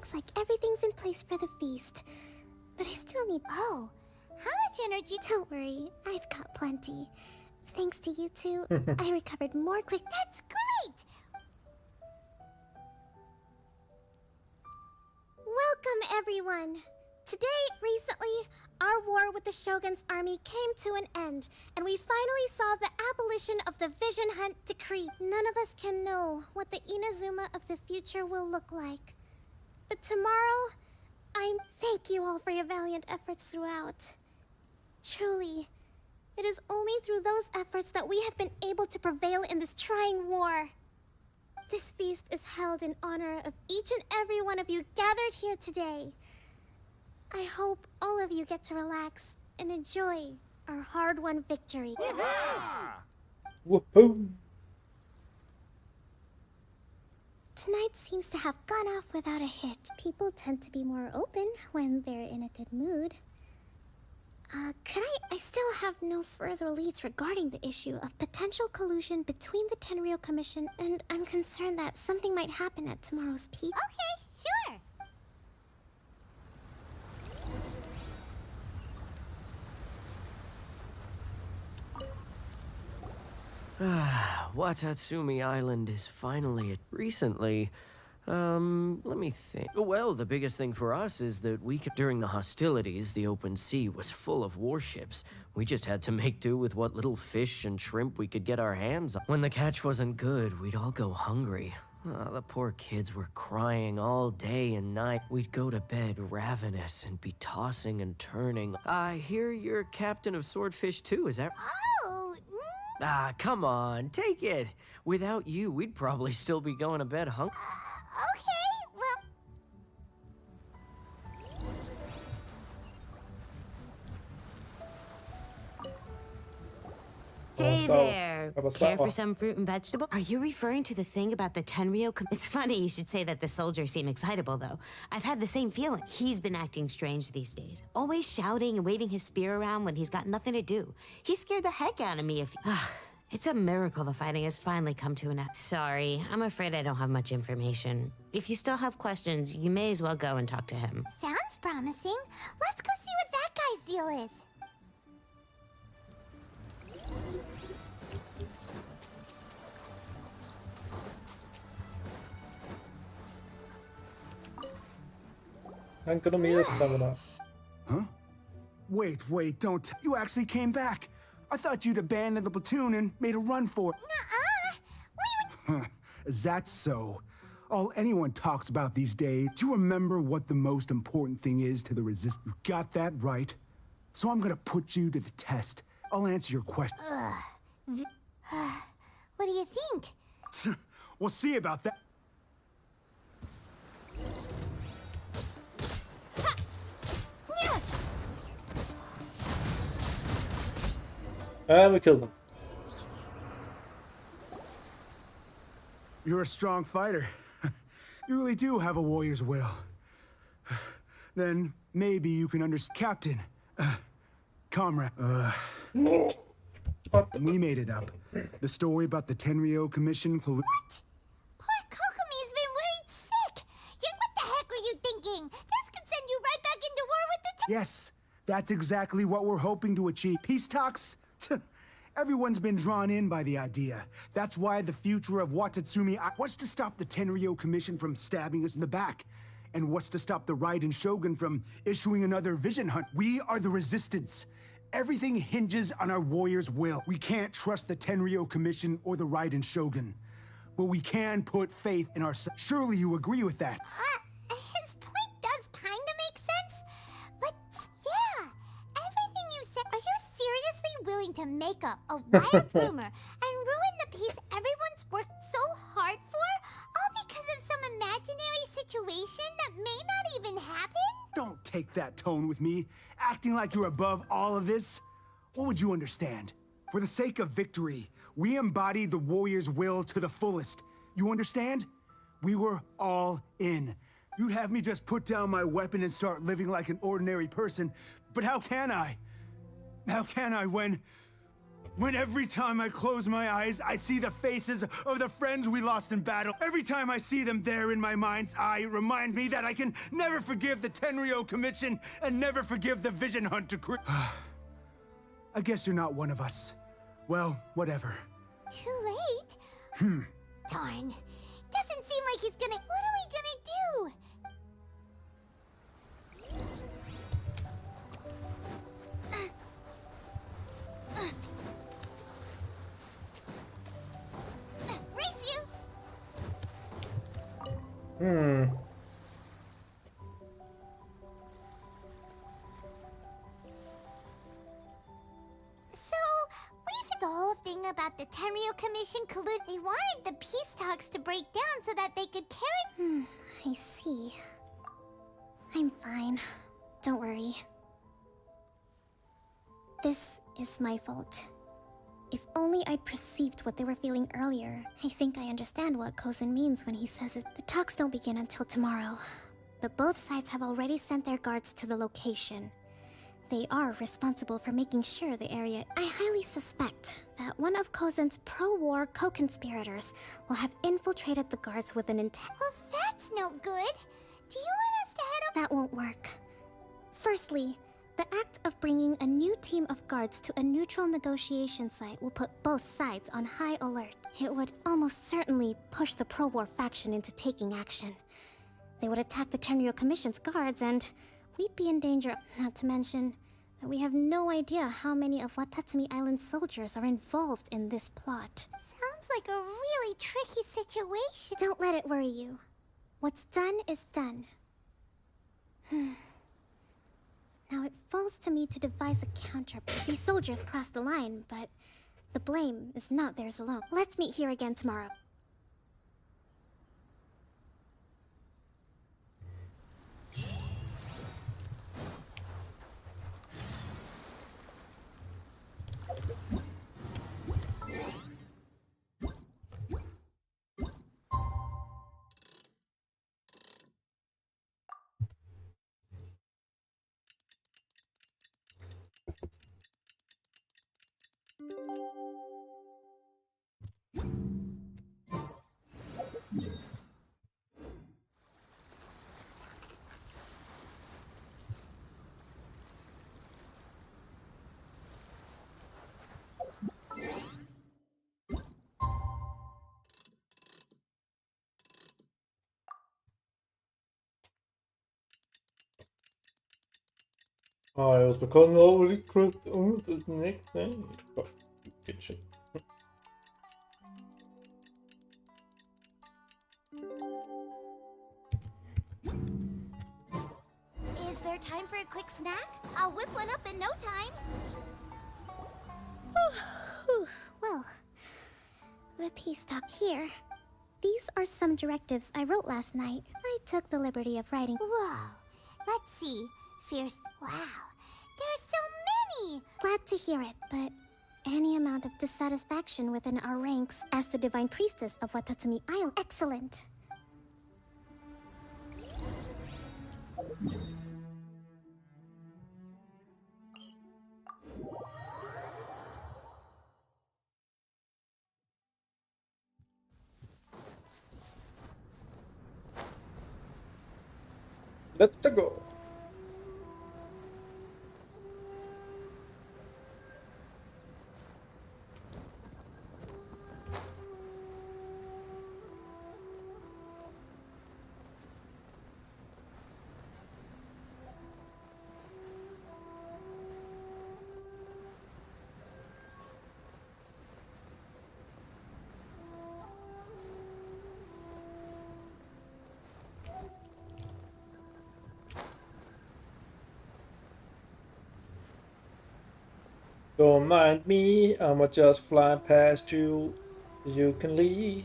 Looks like everything's in place for the feast. But I still need... Oh, how much energy? Don't worry, I've got plenty. Thanks to you two, I recovered more quick... That's great! Welcome, everyone! Recently, our war with the Shogun's army came to an end, and we finally saw the abolition of the Vision Hunt Decree. None of us can know what the Inazuma of the future will look like. But tomorrow, I thank you all for your valiant efforts throughout. Truly, it is only through those efforts that we have been able to prevail in this trying war. This feast is held in honor of each and every one of you gathered here today. I hope all of you get to relax and enjoy our hard-won victory. Woohoo! Tonight seems to have gone off without a hitch. People tend to be more open when they're in a good mood. I still have no further leads regarding the issue of potential collusion between the Tenryou Commission, and I'm concerned that something might happen at tomorrow's peak. Okay, sure. Watatsumi Island is finally recently. Let me think. Well, the biggest thing for us is that during the hostilities, the open sea was full of warships. We just had to make do with what little fish and shrimp we could get our hands on. When the catch wasn't good, we'd all go hungry. The poor kids were crying all day and night. We'd go to bed ravenous and be tossing and turning. I hear you're captain of Swordfish too, is that? Oh! Come on, take it. Without you, we'd probably still be going to bed hungry. Okay, well... Hey there. Care for some fruit and vegetable? Are you referring to the thing about the Tenryou? It's funny you should say that the soldiers seem excitable, though. I've had the same feeling. He's been acting strange these days. Always shouting and waving his spear around when he's got nothing to do. He scared the heck out of me if... It's a miracle the fighting has finally come to an end. Sorry, I'm afraid I don't have much information. If you still have questions, you may as well go and talk to him. Sounds promising. Let's go see what that guy's deal is. Huh? Wait, don't. You actually came back. I thought you'd abandoned the platoon and made a run for it. Nuh-uh. Is that so? All anyone talks about these days. Do you remember what the most important thing is to the resist? You got that right. So I'm gonna put you to the test. I'll answer your question. What do you think? We'll see about that. And we killed him. You're a strong fighter. You really do have a warrior's will. Then maybe you can understand. Captain, comrade, we made it up. The story about the Tenryou Commission. What? Poor Kokomi's been worried sick. What the heck were you thinking? This could send you right back into war with the Yes, that's exactly what we're hoping to achieve. Peace talks? Everyone's been drawn in by the idea. That's why the future of Watatsumi... What's to stop the Tenryou Commission from stabbing us in the back? And what's to stop the Raiden Shogun from issuing another vision hunt? We are the resistance. Everything hinges on our warrior's will. We can't trust the Tenryou Commission or the Raiden Shogun. But we can put faith in ourselves. Surely you agree with that. His point does kind of make sense. But, yeah, everything you said... Are you seriously willing to make up a wild rumor and ruin the peace everyone's worked so hard for? All because of some imaginary situation that may not even happen? Don't take that tone with me, acting like you're above all of this. What would you understand? For the sake of victory, we embody the warrior's will to the fullest. You understand? We were all in. You'd have me just put down my weapon and start living like an ordinary person, but how can I? How can I when... When every time I close my eyes, I see the faces of the friends we lost in battle. Every time I see them there in my mind's eye, it reminds me that I can never forgive the Tenryo Commission and never forgive the Vision Hunter crew. I guess you're not one of us. Well, whatever. Too late? Hmm. Darn. Doesn't seem like he's gonna... What are we gonna do? Race you! So, we've the whole thing about the Tenryo Commission collude. They wanted the peace talks to break down so that they could carry... I see. I'm fine. Don't worry. This is my fault. If only I'd perceived what they were feeling earlier. I think I understand what Kozin means when he says it. The talks don't begin until tomorrow. But both sides have already sent their guards to the location. They are responsible for making sure the area... I highly suspect that one of Kozin's pro-war co-conspirators will have infiltrated the guards with an intent... Well, that's no good. Do you want us to head up... That won't work. Firstly, the act of bringing a new team of guards to a neutral negotiation site will put both sides on high alert. It would almost certainly push the pro-war faction into taking action. They would attack the Tenryo Commission's guards and we'd be in danger, not to mention that we have no idea how many of Watatsumi Island's soldiers are involved in this plot. Sounds like a really tricky situation. Don't let it worry you. What's done is done. Now it falls to me to devise a counter. These soldiers crossed the line, but the blame is not theirs alone. Let's meet here again tomorrow. I was becoming overly close to the next thing. Genshin. Is there time for a quick snack? I'll whip one up in no time. Well, the peace talk here. These are some directives I wrote last night. I took the liberty of writing. Whoa. Let's see. Fierce. Wow. There's so many! Glad to hear it, but any amount of dissatisfaction within our ranks as the Divine Priestess of Watatsumi Isle. Excellent! Let's go. Don't mind me, I'ma just fly past you. You can leave.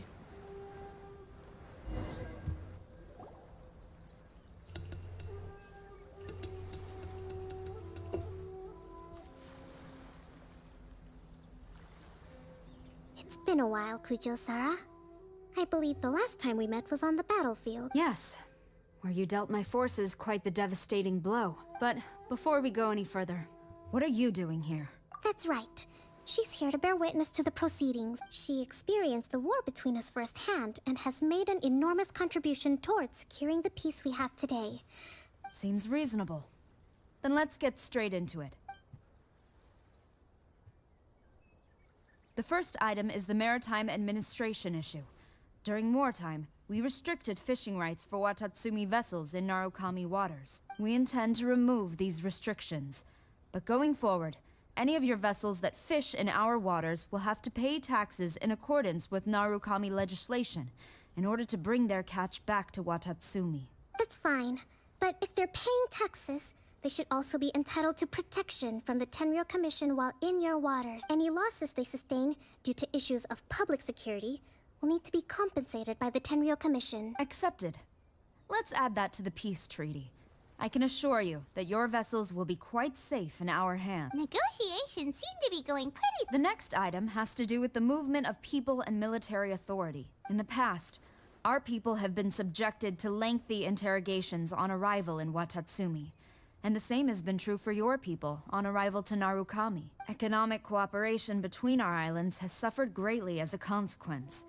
It's been a while, Kujo-Sara. I believe the last time we met was on the battlefield. Yes, where you dealt my forces quite the devastating blow. But before we go any further, what are you doing here? That's right. She's here to bear witness to the proceedings. She experienced the war between us firsthand and has made an enormous contribution towards securing the peace we have today. Seems reasonable. Then let's get straight into it. The first item is the maritime administration issue. During wartime, we restricted fishing rights for Watatsumi vessels in Narukami waters. We intend to remove these restrictions. But going forward, any of your vessels that fish in our waters will have to pay taxes in accordance with Narukami legislation in order to bring their catch back to Watatsumi. That's fine, but if they're paying taxes, they should also be entitled to protection from the Tenryou Commission while in your waters. Any losses they sustain due to issues of public security will need to be compensated by the Tenryou Commission. Accepted. Let's add that to the peace treaty. I can assure you that your vessels will be quite safe in our hands. Negotiations seem to be going pretty. The next item has to do with the movement of people and military authority. In the past, our people have been subjected to lengthy interrogations on arrival in Watatsumi. And the same has been true for your people on arrival to Narukami. Economic cooperation between our islands has suffered greatly as a consequence.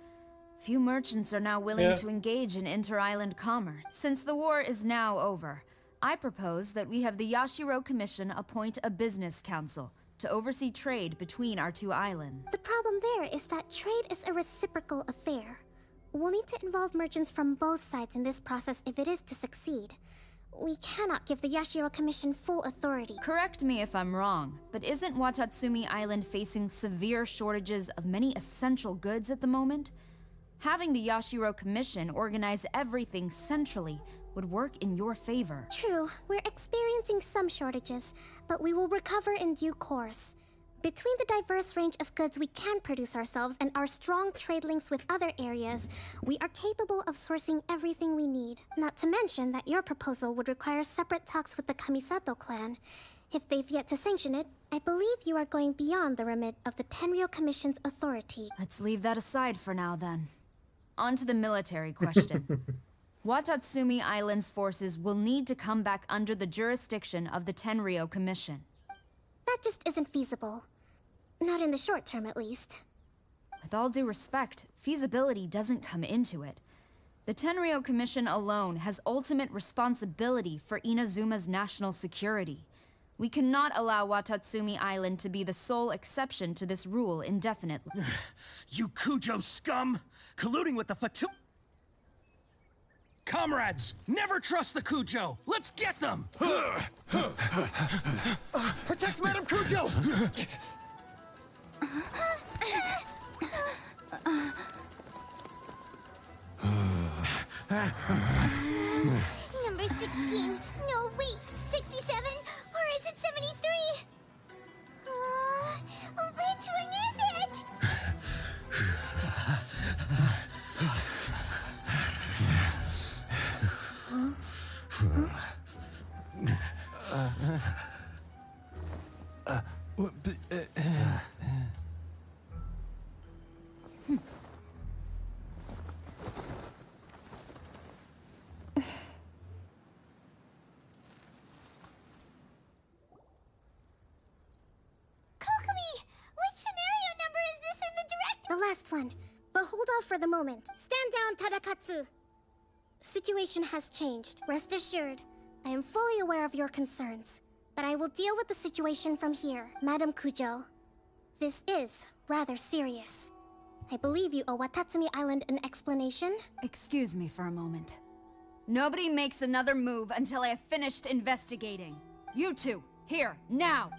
Few merchants are now willing to engage in inter-island commerce. Since the war is now over, I propose that we have the Yashiro Commission appoint a business council to oversee trade between our two islands. The problem there is that trade is a reciprocal affair. We'll need to involve merchants from both sides in this process if it is to succeed. We cannot give the Yashiro Commission full authority. Correct me if I'm wrong, but isn't Watatsumi Island facing severe shortages of many essential goods at the moment? Having the Yashiro Commission organize everything centrally would work in your favor. True, we're experiencing some shortages, but we will recover in due course. Between the diverse range of goods we can produce ourselves and our strong trade links with other areas, we are capable of sourcing everything we need. Not to mention that your proposal would require separate talks with the Kamisato clan. If they've yet to sanction it, I believe you are going beyond the remit of the Tenryou Commission's authority. Let's leave that aside for now, then. On to the military question. Watatsumi Island's forces will need to come back under the jurisdiction of the Tenryou Commission. That just isn't feasible. Not in the short term, at least. With all due respect, feasibility doesn't come into it. The Tenryou Commission alone has ultimate responsibility for Inazuma's national security. We cannot allow Watatsumi Island to be the sole exception to this rule indefinitely. You Kujo scum! Colluding with the Fatu... Comrades, never trust the Kujo! Let's get them! Protect Madame Kujo! Number 16. No, wait. 67? Or is it 73? Which one is it? The last one. But hold off for the moment. Stand down, Tadakatsu! The situation has changed. Rest assured, I am fully aware of your concerns. But I will deal with the situation from here, Madame Kujo. This is rather serious. I believe you owe Watatsumi Island an explanation. Excuse me for a moment. Nobody makes another move until I have finished investigating. You two, here, now!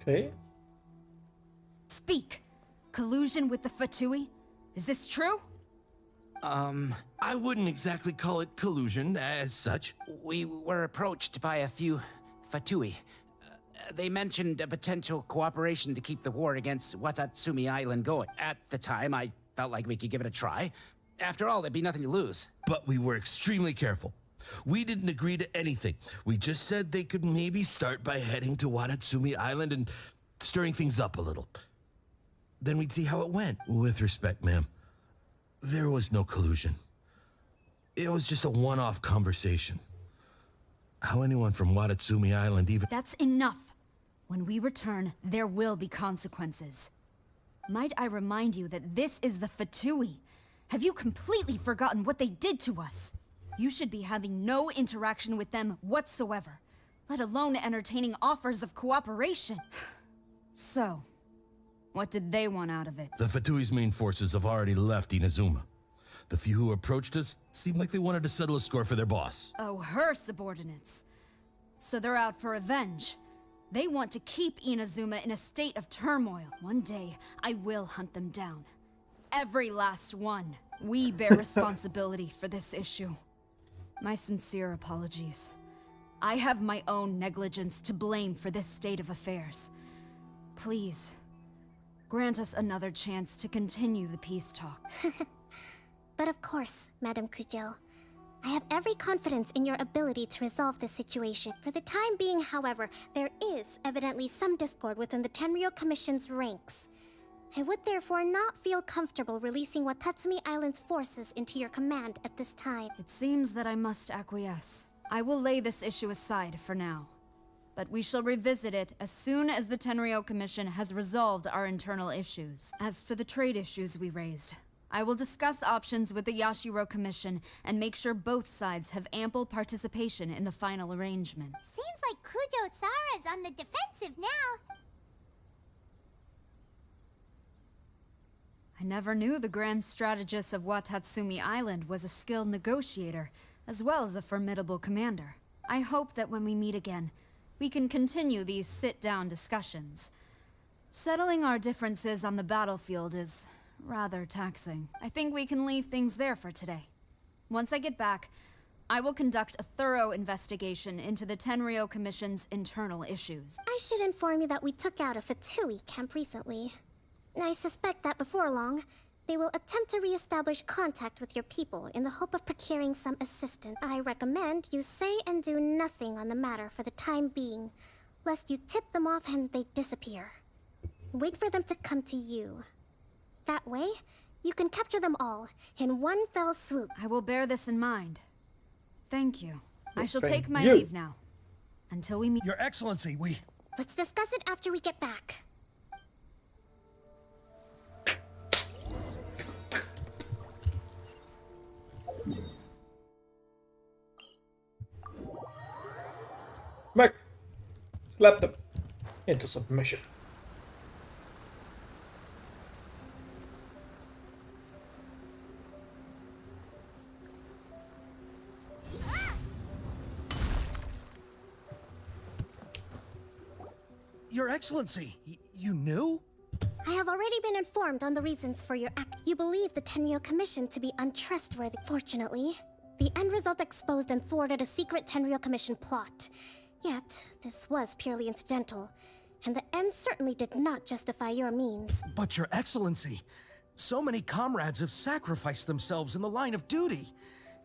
Okay. Speak! Collusion with the Fatui? Is this true? I wouldn't exactly call it collusion as such. We were approached by a few Fatui. They mentioned a potential cooperation to keep the war against Watatsumi Island going. At the time, I felt like we could give it a try. After all, there'd be nothing to lose. But we were extremely careful. We didn't agree to anything. We just said they could maybe start by heading to Watatsumi Island and stirring things up a little. Then we'd see how it went. With respect, ma'am, There was no collusion. It was just a one-off conversation. How anyone from Watatsumi Island even— That's enough. When we return, there will be consequences. Might I remind you that this is the Fatui? Have you completely forgotten what they did to us? You should be having no interaction with them whatsoever, let alone entertaining offers of cooperation. So, what did they want out of it? The Fatui's main forces have already left Inazuma. The few who approached us seemed like they wanted to settle a score for their boss. Oh, her subordinates. So they're out for revenge. They want to keep Inazuma in a state of turmoil. One day, I will hunt them down. Every last one. We bear responsibility for this issue. My sincere apologies. I have my own negligence to blame for this state of affairs. Please, grant us another chance to continue the peace talk. But of course, Madame Kujo. I have every confidence in your ability to resolve this situation. For the time being, however, there is evidently some discord within the Tenryou Commission's ranks. I would therefore not feel comfortable releasing Watatsumi Island's forces into your command at this time. It seems that I must acquiesce. I will lay this issue aside for now. But we shall revisit it as soon as the Tenryou Commission has resolved our internal issues. As for the trade issues we raised, I will discuss options with the Yashiro Commission and make sure both sides have ample participation in the final arrangement. Seems like Kujo-Sara's on the defensive now. I never knew the grand strategist of Watatsumi Island was a skilled negotiator, as well as a formidable commander. I hope that when we meet again, we can continue these sit-down discussions. Settling our differences on the battlefield is rather taxing. I think we can leave things there for today. Once I get back, I will conduct a thorough investigation into the Tenryou Commission's internal issues. I should inform you that we took out a Fatui camp recently. I suspect that before long, they will attempt to re-establish contact with your people in the hope of procuring some assistance. I recommend you say and do nothing on the matter for the time being, lest you tip them off and they disappear. Wait for them to come to you. That way, you can capture them all in one fell swoop. I will bear this in mind. Thank you. I shall Thank take my you. leave now. Until we meet— Your Excellency, we... Let's discuss it after we get back. Back. Slap them into submission. Your Excellency, you knew? I have already been informed on the reasons for your act. You believe the Tenryou Commission to be untrustworthy. Fortunately, the end result exposed and thwarted a secret Tenryou Commission plot. Yet, this was purely incidental, and the end certainly did not justify your means. But Your Excellency, so many comrades have sacrificed themselves in the line of duty.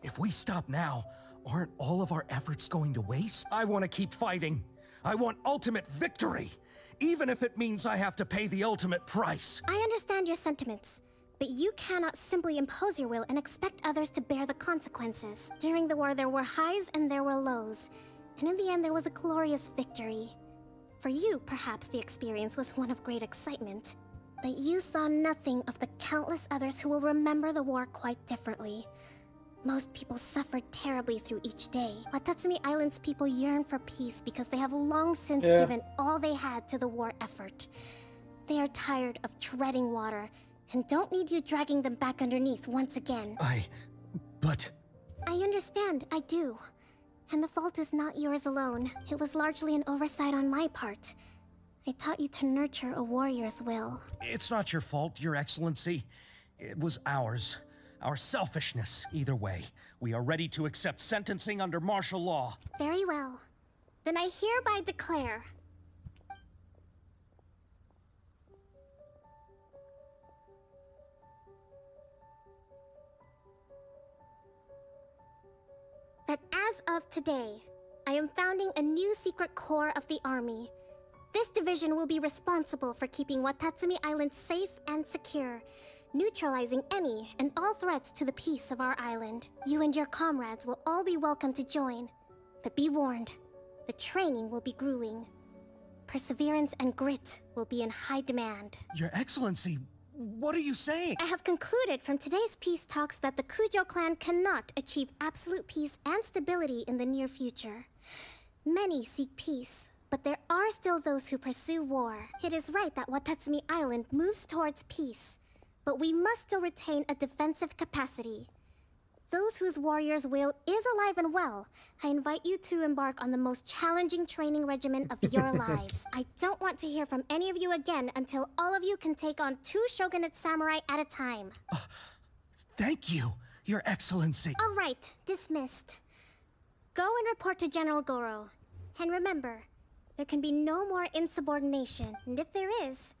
If we stop now, aren't all of our efforts going to waste? I want to keep fighting. I want ultimate victory, even if it means I have to pay the ultimate price. I understand your sentiments, but you cannot simply impose your will and expect others to bear the consequences. During the war, there were highs and there were lows, and in the end, there was a glorious victory. For you, perhaps the experience was one of great excitement, but you saw nothing of the countless others who will remember the war quite differently. Most people suffered terribly through each day. Watatsumi Island's people yearn for peace because they have long since given all they had to the war effort. They are tired of treading water and don't need you dragging them back underneath once again. But... I understand, I do. And the fault is not yours alone. It was largely an oversight on my part. I taught you to nurture a warrior's will. It's not your fault, Your Excellency. It was ours. Our selfishness. Either way, we are ready to accept sentencing under martial law. Very well. Then I hereby declare that as of today, I am founding a new secret corps of the army. This division will be responsible for keeping Watatsumi Island safe and secure, neutralizing any and all threats to the peace of our island. You and your comrades will all be welcome to join. But be warned, the training will be grueling. Perseverance and grit will be in high demand. Your Excellency, what are you saying? I have concluded from today's peace talks that the Kujo clan cannot achieve absolute peace and stability in the near future. Many seek peace, but there are still those who pursue war. It is right that Watatsumi Island moves towards peace, but we must still retain a defensive capacity. Those whose warrior's will is alive and well, I invite you to embark on the most challenging training regimen of your lives. I don't want to hear from any of you again until all of you can take on 2 shogunate samurai at a time. Thank you, Your Excellency. All right, dismissed. Go and report to General Goro. And remember, there can be no more insubordination. And if there is,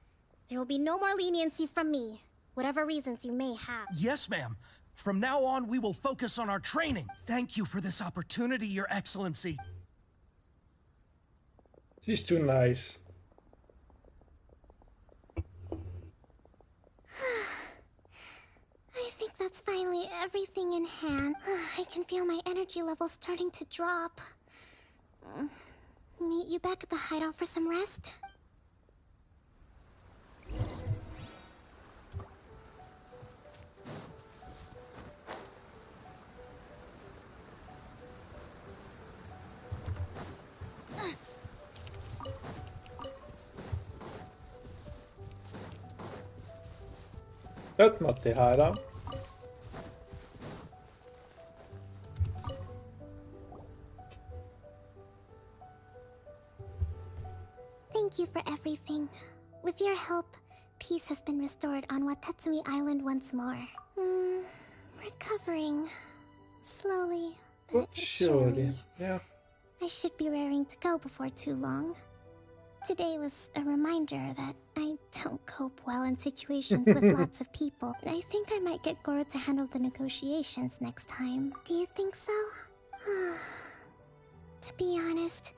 there will be no more leniency from me, whatever reasons you may have. Yes, ma'am. From now on, we will focus on our training. Thank you for this opportunity, Your Excellency. She's too nice. I think that's finally everything in hand. I can feel my energy levels starting to drop. Meet you back at the hideout for some rest? That's not the hideout. Thank you for everything. With your help, peace has been restored on Watatsumi Island once more. Recovering. Slowly, but surely. Yeah. I should be raring to go before too long. Today was a reminder that I don't cope well in situations with lots of people. I think I might get Goro to handle the negotiations next time. Do you think so? To be honest,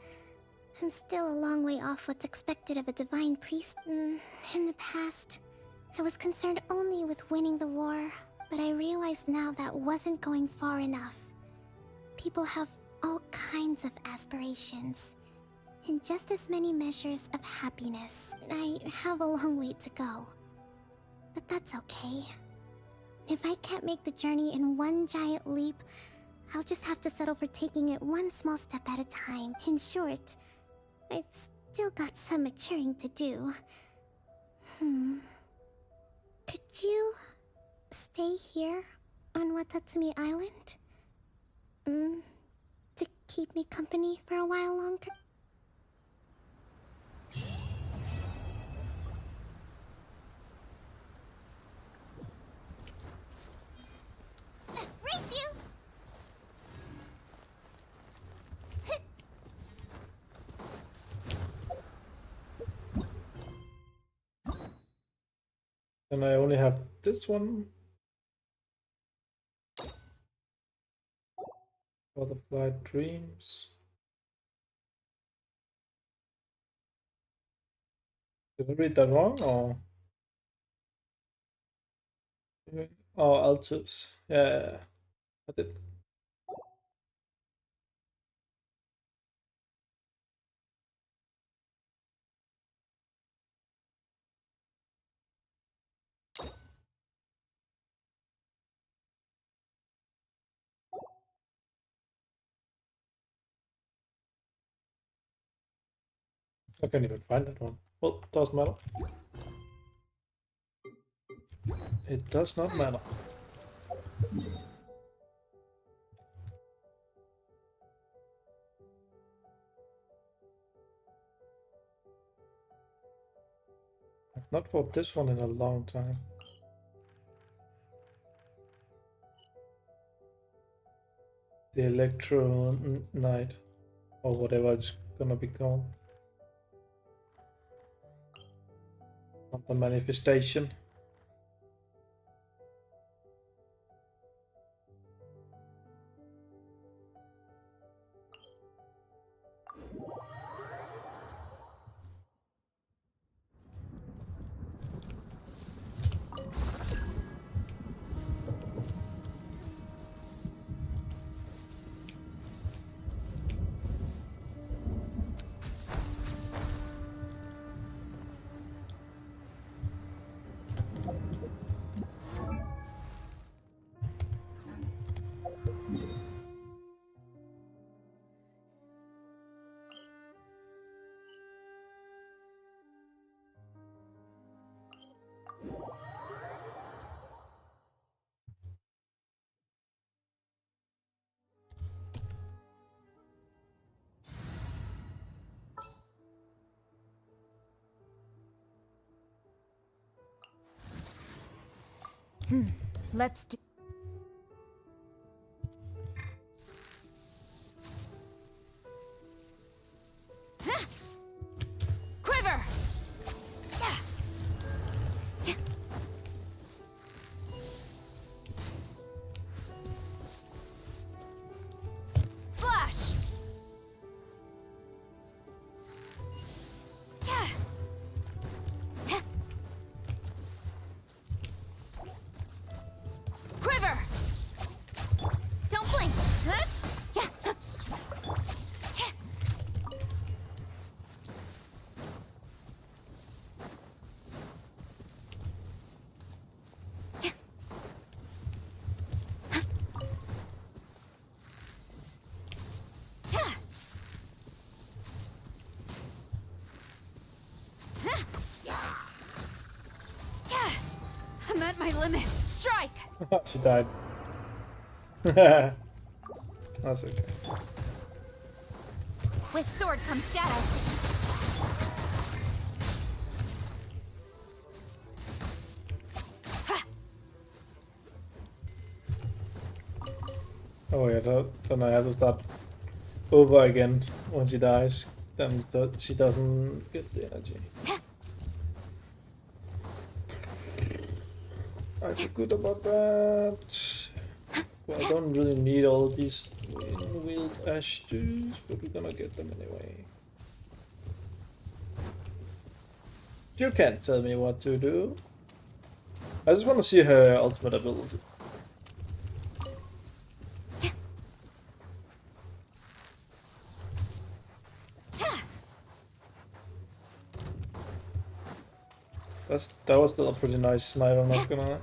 I'm still a long way off what's expected of a divine priest. In the past, I was concerned only with winning the war, but I realize now that wasn't going far enough. People have all kinds of aspirations, and just as many measures of happiness. I have a long way to go, but that's okay. If I can't make the journey in one giant leap, I'll just have to settle for taking it one small step at a time. In short, I've still got some maturing to do. Could you stay here on Watatsumi Island? To keep me company for a while longer? Race you! And I only have this one. Butterfly Dreams. Did I read that wrong or? Oh, Altus. Yeah, I did. I can't even find that one. Well, doesn't matter. It does not matter. I've not fought this one in a long time. The Electro Knight, or whatever it's gonna be called. Not the manifestation. Let's do. Quiver! Flash! Quiver! Don't blink. I'm at my limit. Strike! She died. That's okay. With sword comes shadow. Oh yeah, then I have to start over again when she dies. Then she doesn't get the energy. I forgot about that. Well, I don't really need all these wheeled ashes, but we're gonna get them anyway. You can't tell me what to do. I just want to see her ultimate ability. That was still a pretty nice snipe, I'm not gonna lie.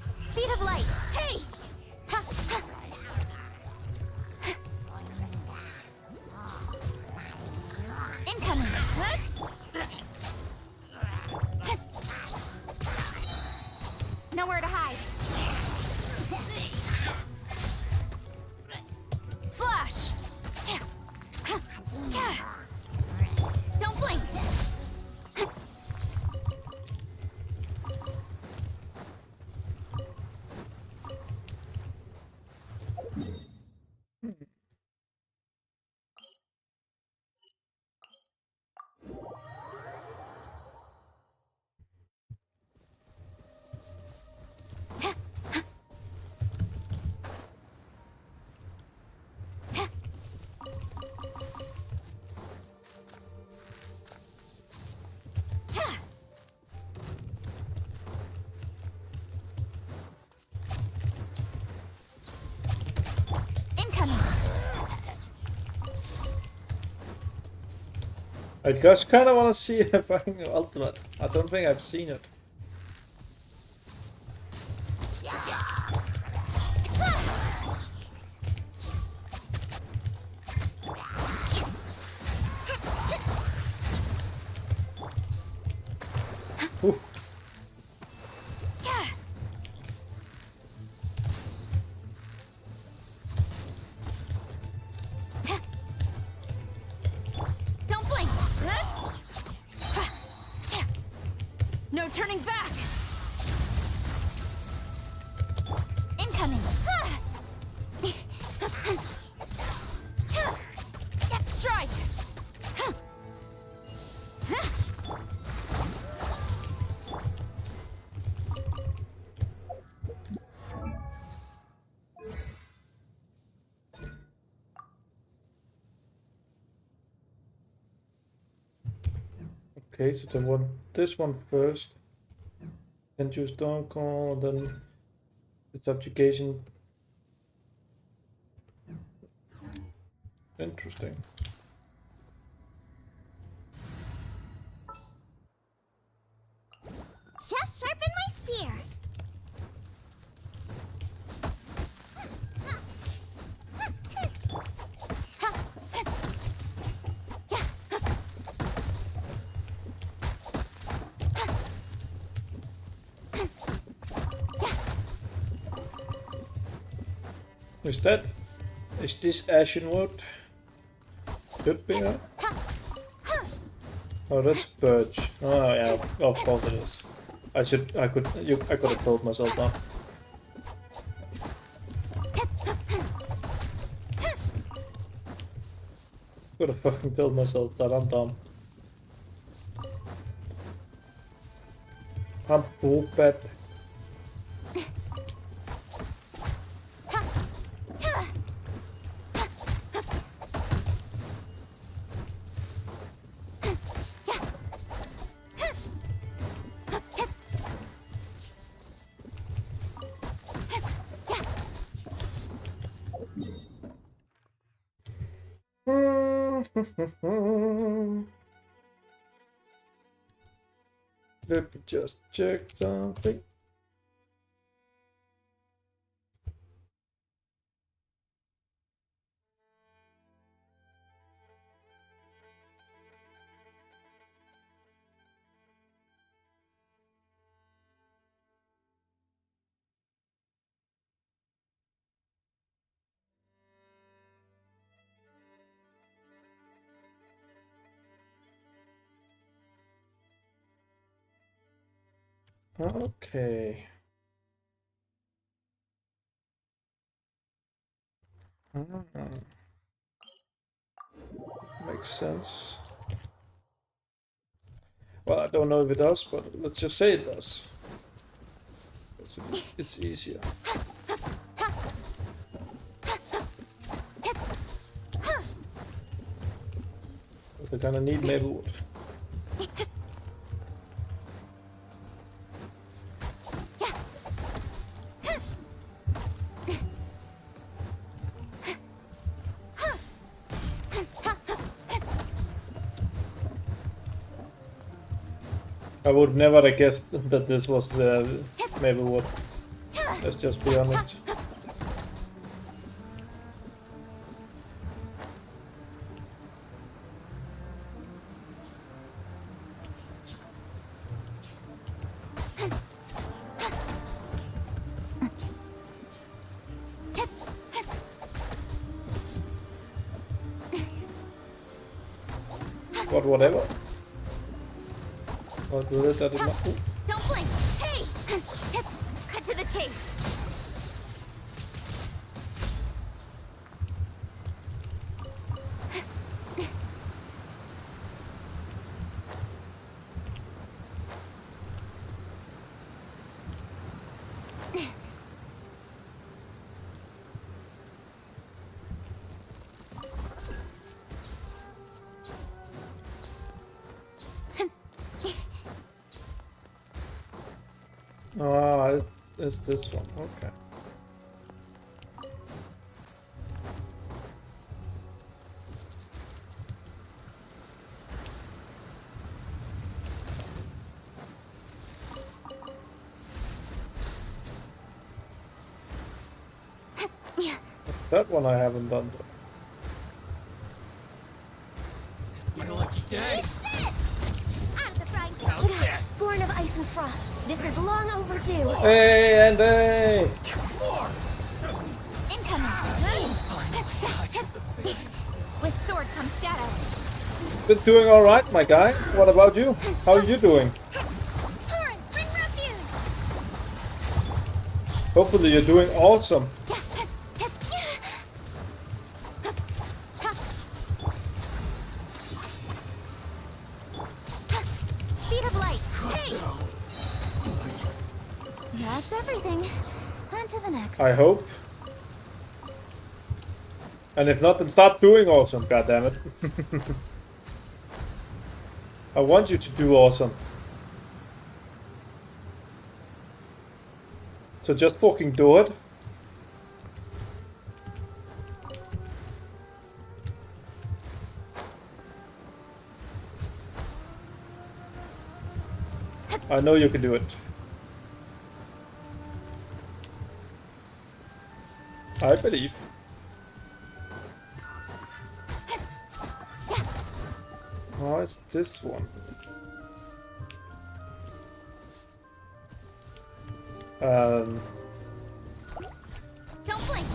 Speed of light. Hey! Incoming. Nowhere to hide. Flash! Don't blink. Incoming! I just kind of want to see her fucking ultimate. I don't think I've seen it. Ooh. Don't blink! No turning back! Incoming. Strike! Okay, so then one, this one first. Then choose Dawn Call, then the subjugation. Interesting. Just sharpen my spear. Is this ashen wood? Could be, huh? Oh, that's birch. Oh yeah, of course it is. I could have told myself that. Could have fucking told myself that. I'm dumb. I'm so bad. Let me just check something. Okay. Makes sense. Well, I don't know if it does, but let's just say it does. It's easier. We're gonna need maple wood. I would never have guessed that this was the maple wood. Let's just be honest. But whatever. What will it that it not? Ooh. Don't blink! Hey! Cut to the chase! Ah, it's this one. Okay. That one I haven't done though. It's my lucky day. Out of the frying pan! Born of ice and frost. This is long overdue. Hey, and hey! Incoming! With sword comes shadow. Been doing all right, my guy. What about you? How are you doing? Torrents, bring refuge! Hopefully you're doing awesome. Speed of light! Hey! That's everything. On to the next. I hope. And if not, then start doing awesome, goddammit. I want you to do awesome. So just fucking do it. I know you can do it. I believe. Oh, it's this one. Don't blink!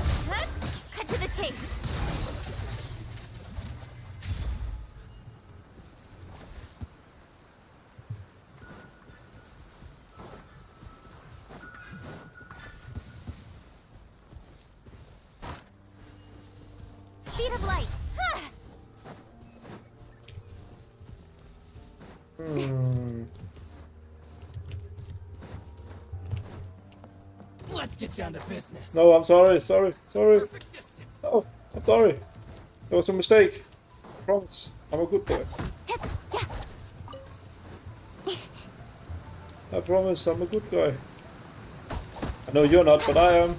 chase. Speed of light. Let's get down to business. No, I'm sorry. Oh, I'm sorry. It was a mistake. I promise. I'm a good boy. I promise I'm a good guy. I know you're not, but I am.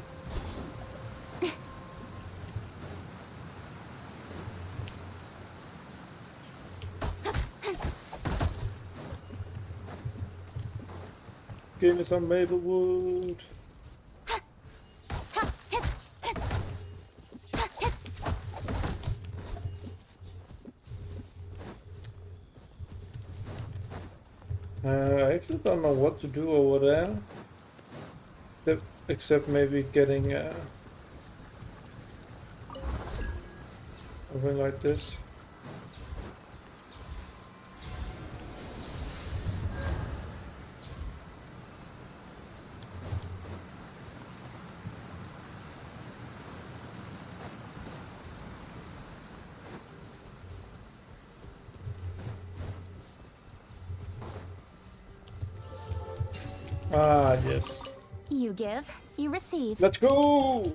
Give me some maple wood. I actually don't know what to do over there. Except maybe getting something like this. Ah, yes. You give, you receive. Let's go!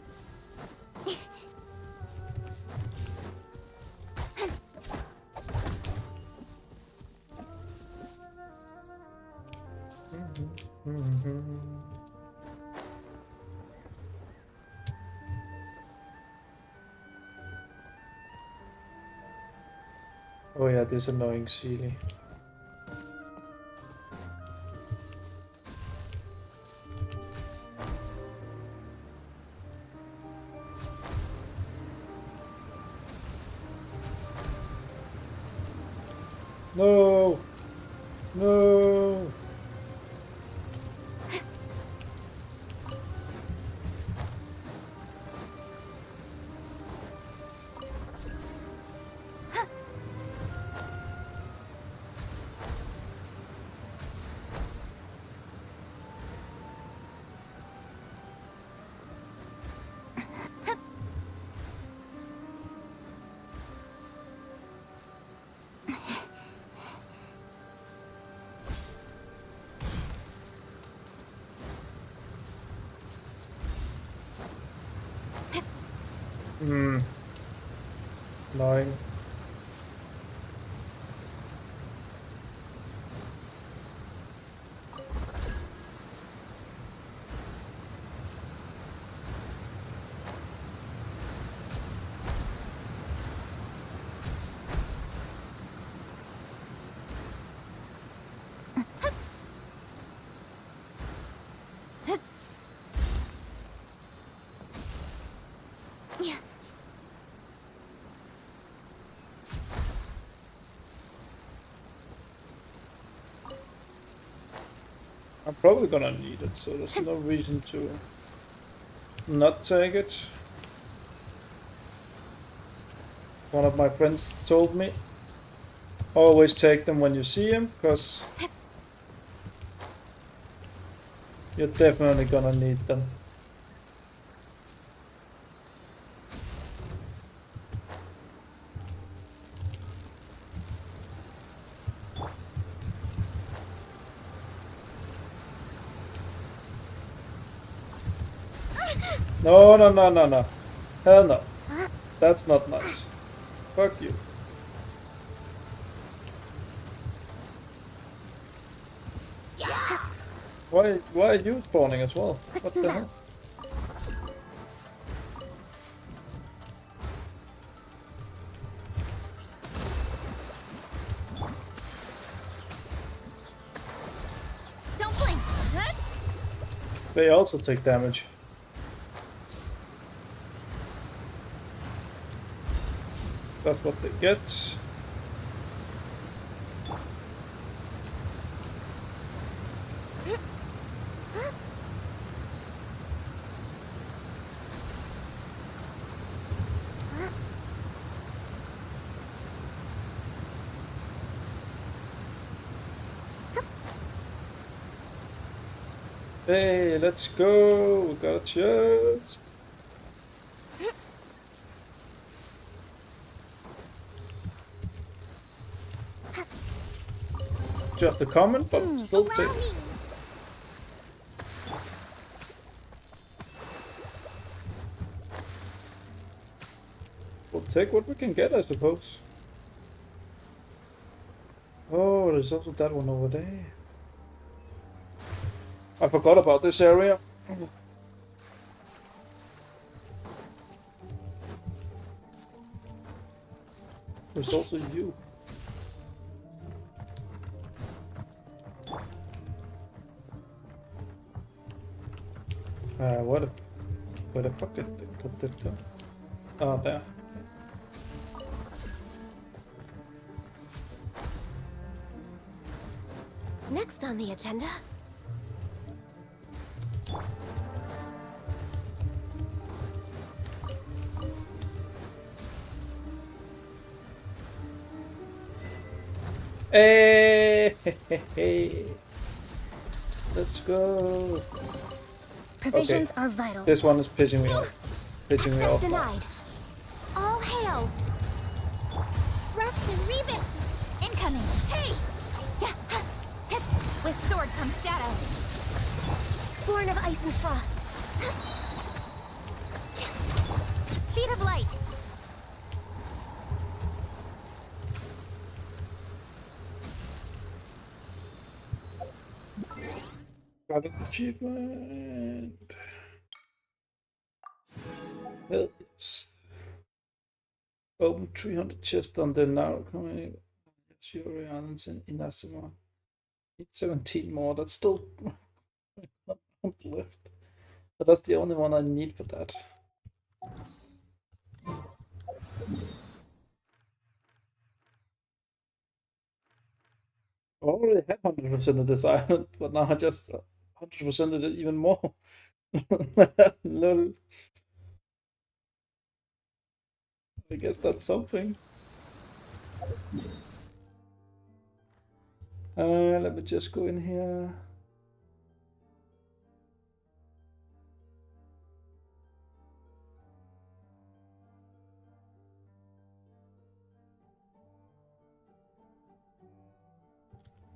Oh yeah, this annoying Sealy. No! No! Annoying. I'm probably gonna need it, so there's no reason to not take it. One of my friends told me, always take them when you see them, because you're definitely gonna need them. No, no, no, no, no. Hell no. That's not nice. Fuck you. Why are you spawning as well? What the hell? Don't blink. They also take damage. That's what they get. Hey, let's go! We got a chest! Just a comment, but still take. We'll take what we can get, I suppose. Oh, there's also that one over there. I forgot about this area. There's also you. Where the fuck did it go? Oh, there. Next on the agenda. Hey, let's go. Provisions Okay. are vital. This one is pissing me off. Access denied. All hail. Rest and Revan. Incoming. Hey! Yeah. Hit. With sword comes shadow. Born of ice and frost. Speed of light. Got an achievement. Yes. Open 300 chests on the narrow community. Fury Islands in Inazuma. Need 17 more. That's still left. But that's the only one I need for that. I already had 100% of this island, but now I just 100% it even more. Lol. I guess that's something. Let me just go in here.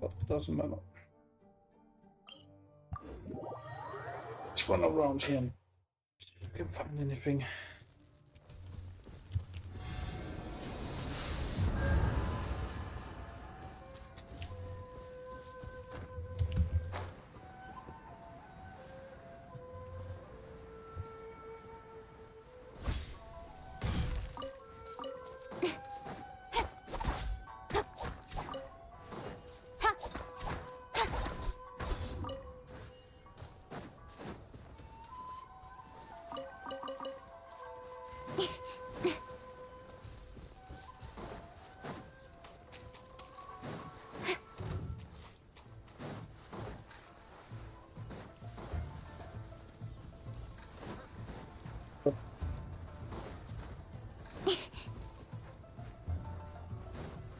But doesn't matter. Let's run around here and see if we can find anything.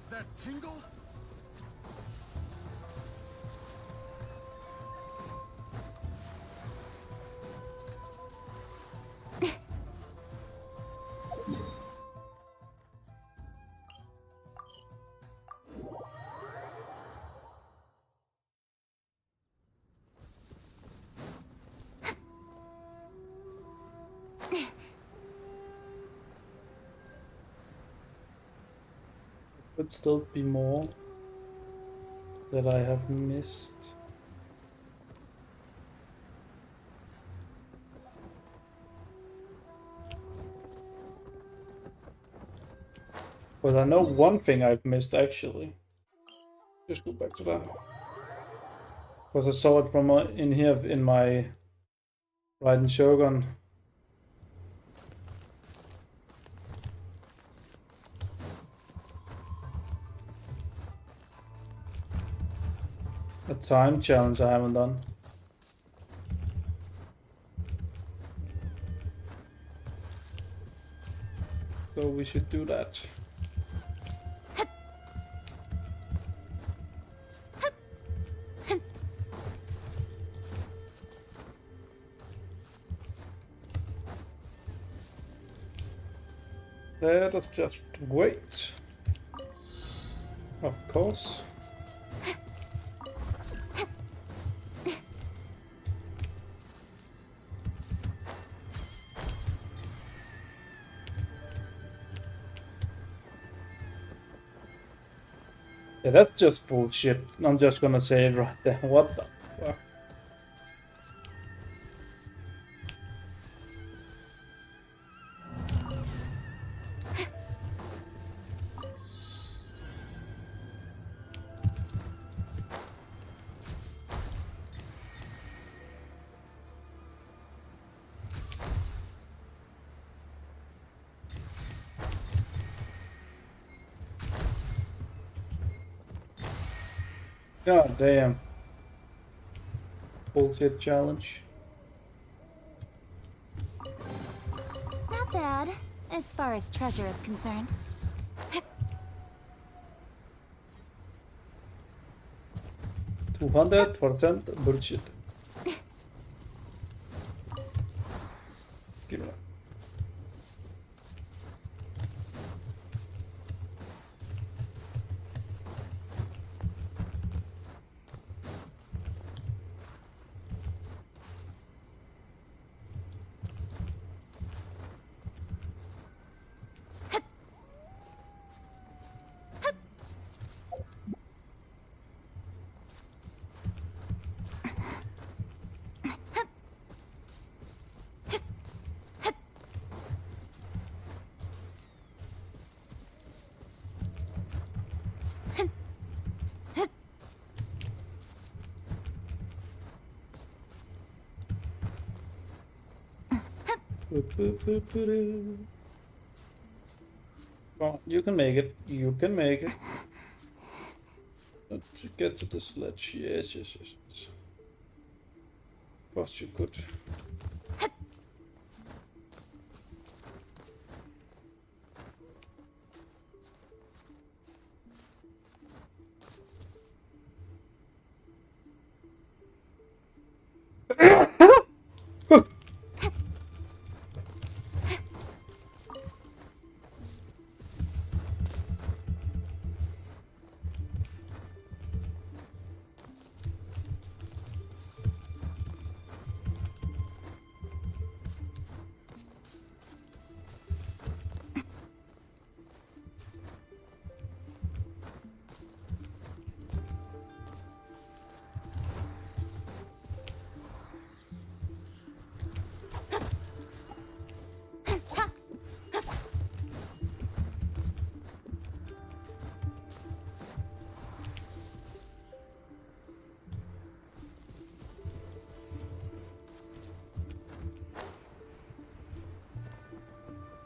That tingle? Could still be more that I have missed. But I know one thing I've missed actually. Just go back to that. Because I saw it from in here in my Raiden Shogun. A time challenge I haven't done. So we should do that. Let us just wait. Of course. Yeah, that's just bullshit. I'm just gonna say it right there. What the fuck? God damn. Bullshit challenge. Not bad, as far as treasure is concerned. 200% bullshit. Give it up. Come on, you can make it. You can make it. Let's get to the sledge. Yes, yes, yes, yes. Of course you could.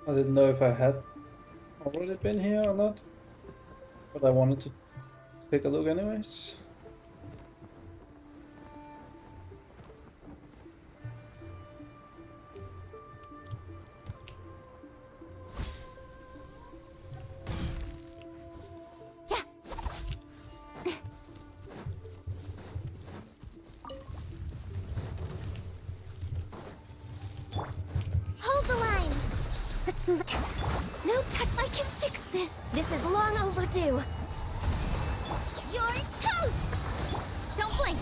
I didn't know if I had already been here or not, but I wanted to take a look anyways. Hold the line! Let's move it. No touch. I can fix this. This is long overdue. You're toast! Don't blink.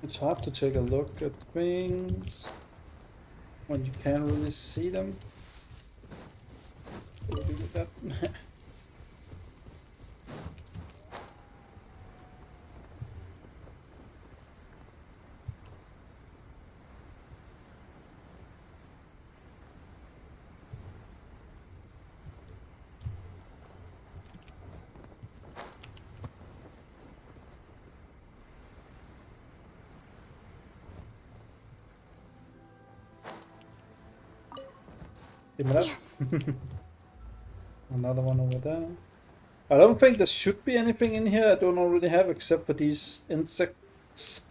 It's hard to take a look at things when you can't really see them. What do you do with that? Give me that. Another one over there. I don't think there should be anything in here I don't already have except for these insects.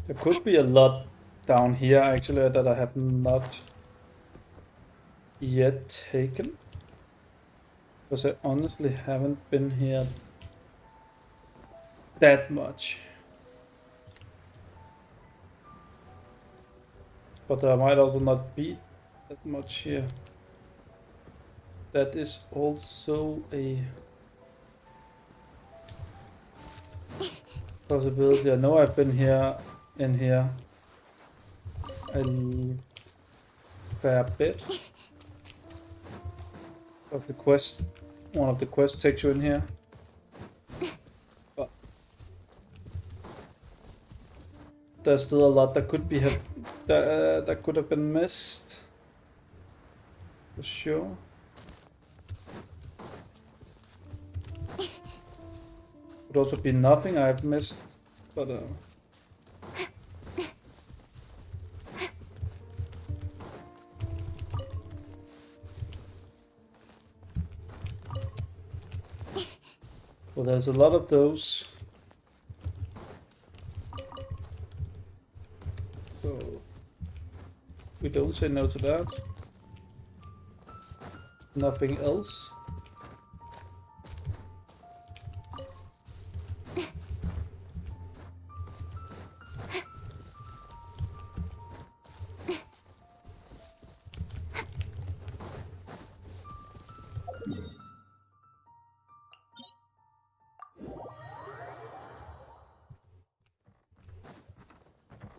There could be a lot down here actually that I have not yet taken. Because I honestly haven't been here that much. But there might also not be that much here. That is also a possibility. I know I've been here in here a fair bit. Of the quest, one of the quests takes you in here. But there's still a lot that could be that could have been missed. For sure. Could also be nothing I've missed, but well, there's a lot of those. So we don't say no to that. Nothing else.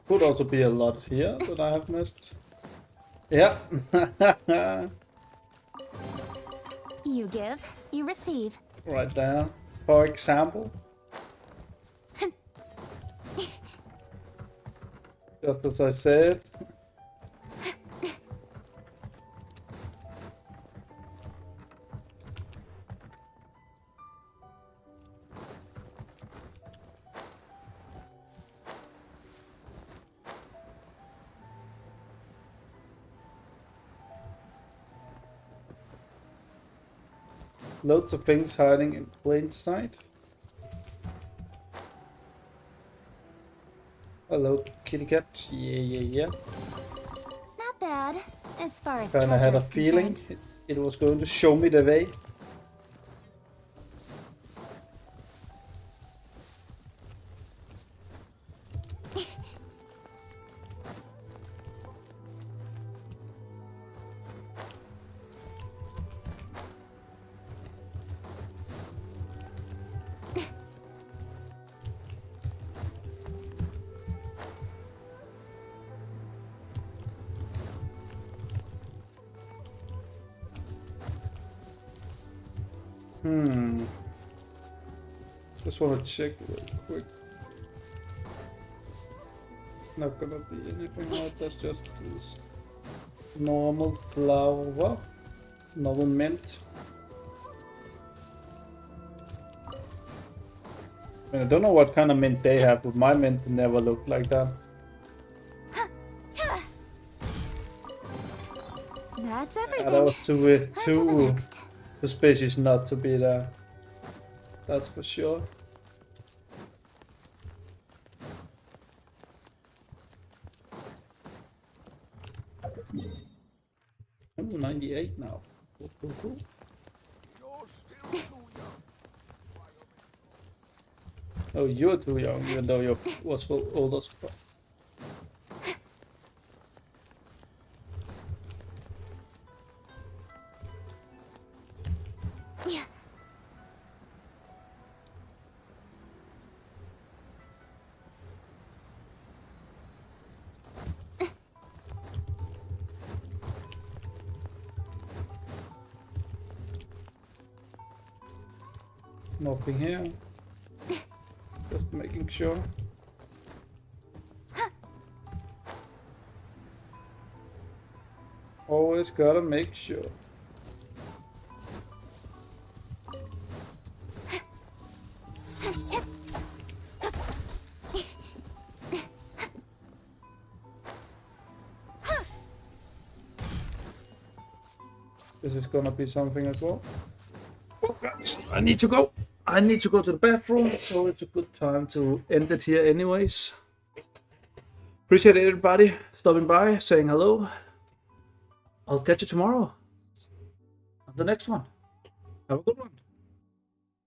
Could also be a lot here that I have missed. Yeah. You give, you receive. Right there. For example. Just as I said. Loads of things hiding in plain sight. Hello, kitty cat. Yeah. Not bad, as far as Kinda treasure had a is feeling concerned. it was going to show me the way. Just want to check real quick. It's not gonna be anything like that's just this normal flower, normal mint. I don't know what kind of mint they have, but my mint never looked like that. That's everything. That was too suspicious not to be there. That's for sure. 98 now. Cool. You're still too young. Oh, you're too young, even though you're was old as fuck. Nothing here. Just making sure. Always gotta make sure. This is gonna be something as well. Oh gosh, I need to go. I need to go to the bathroom, so it's a good time to end it here anyways. Appreciate everybody stopping by, saying hello. I'll catch you tomorrow on the next one. Have a good one.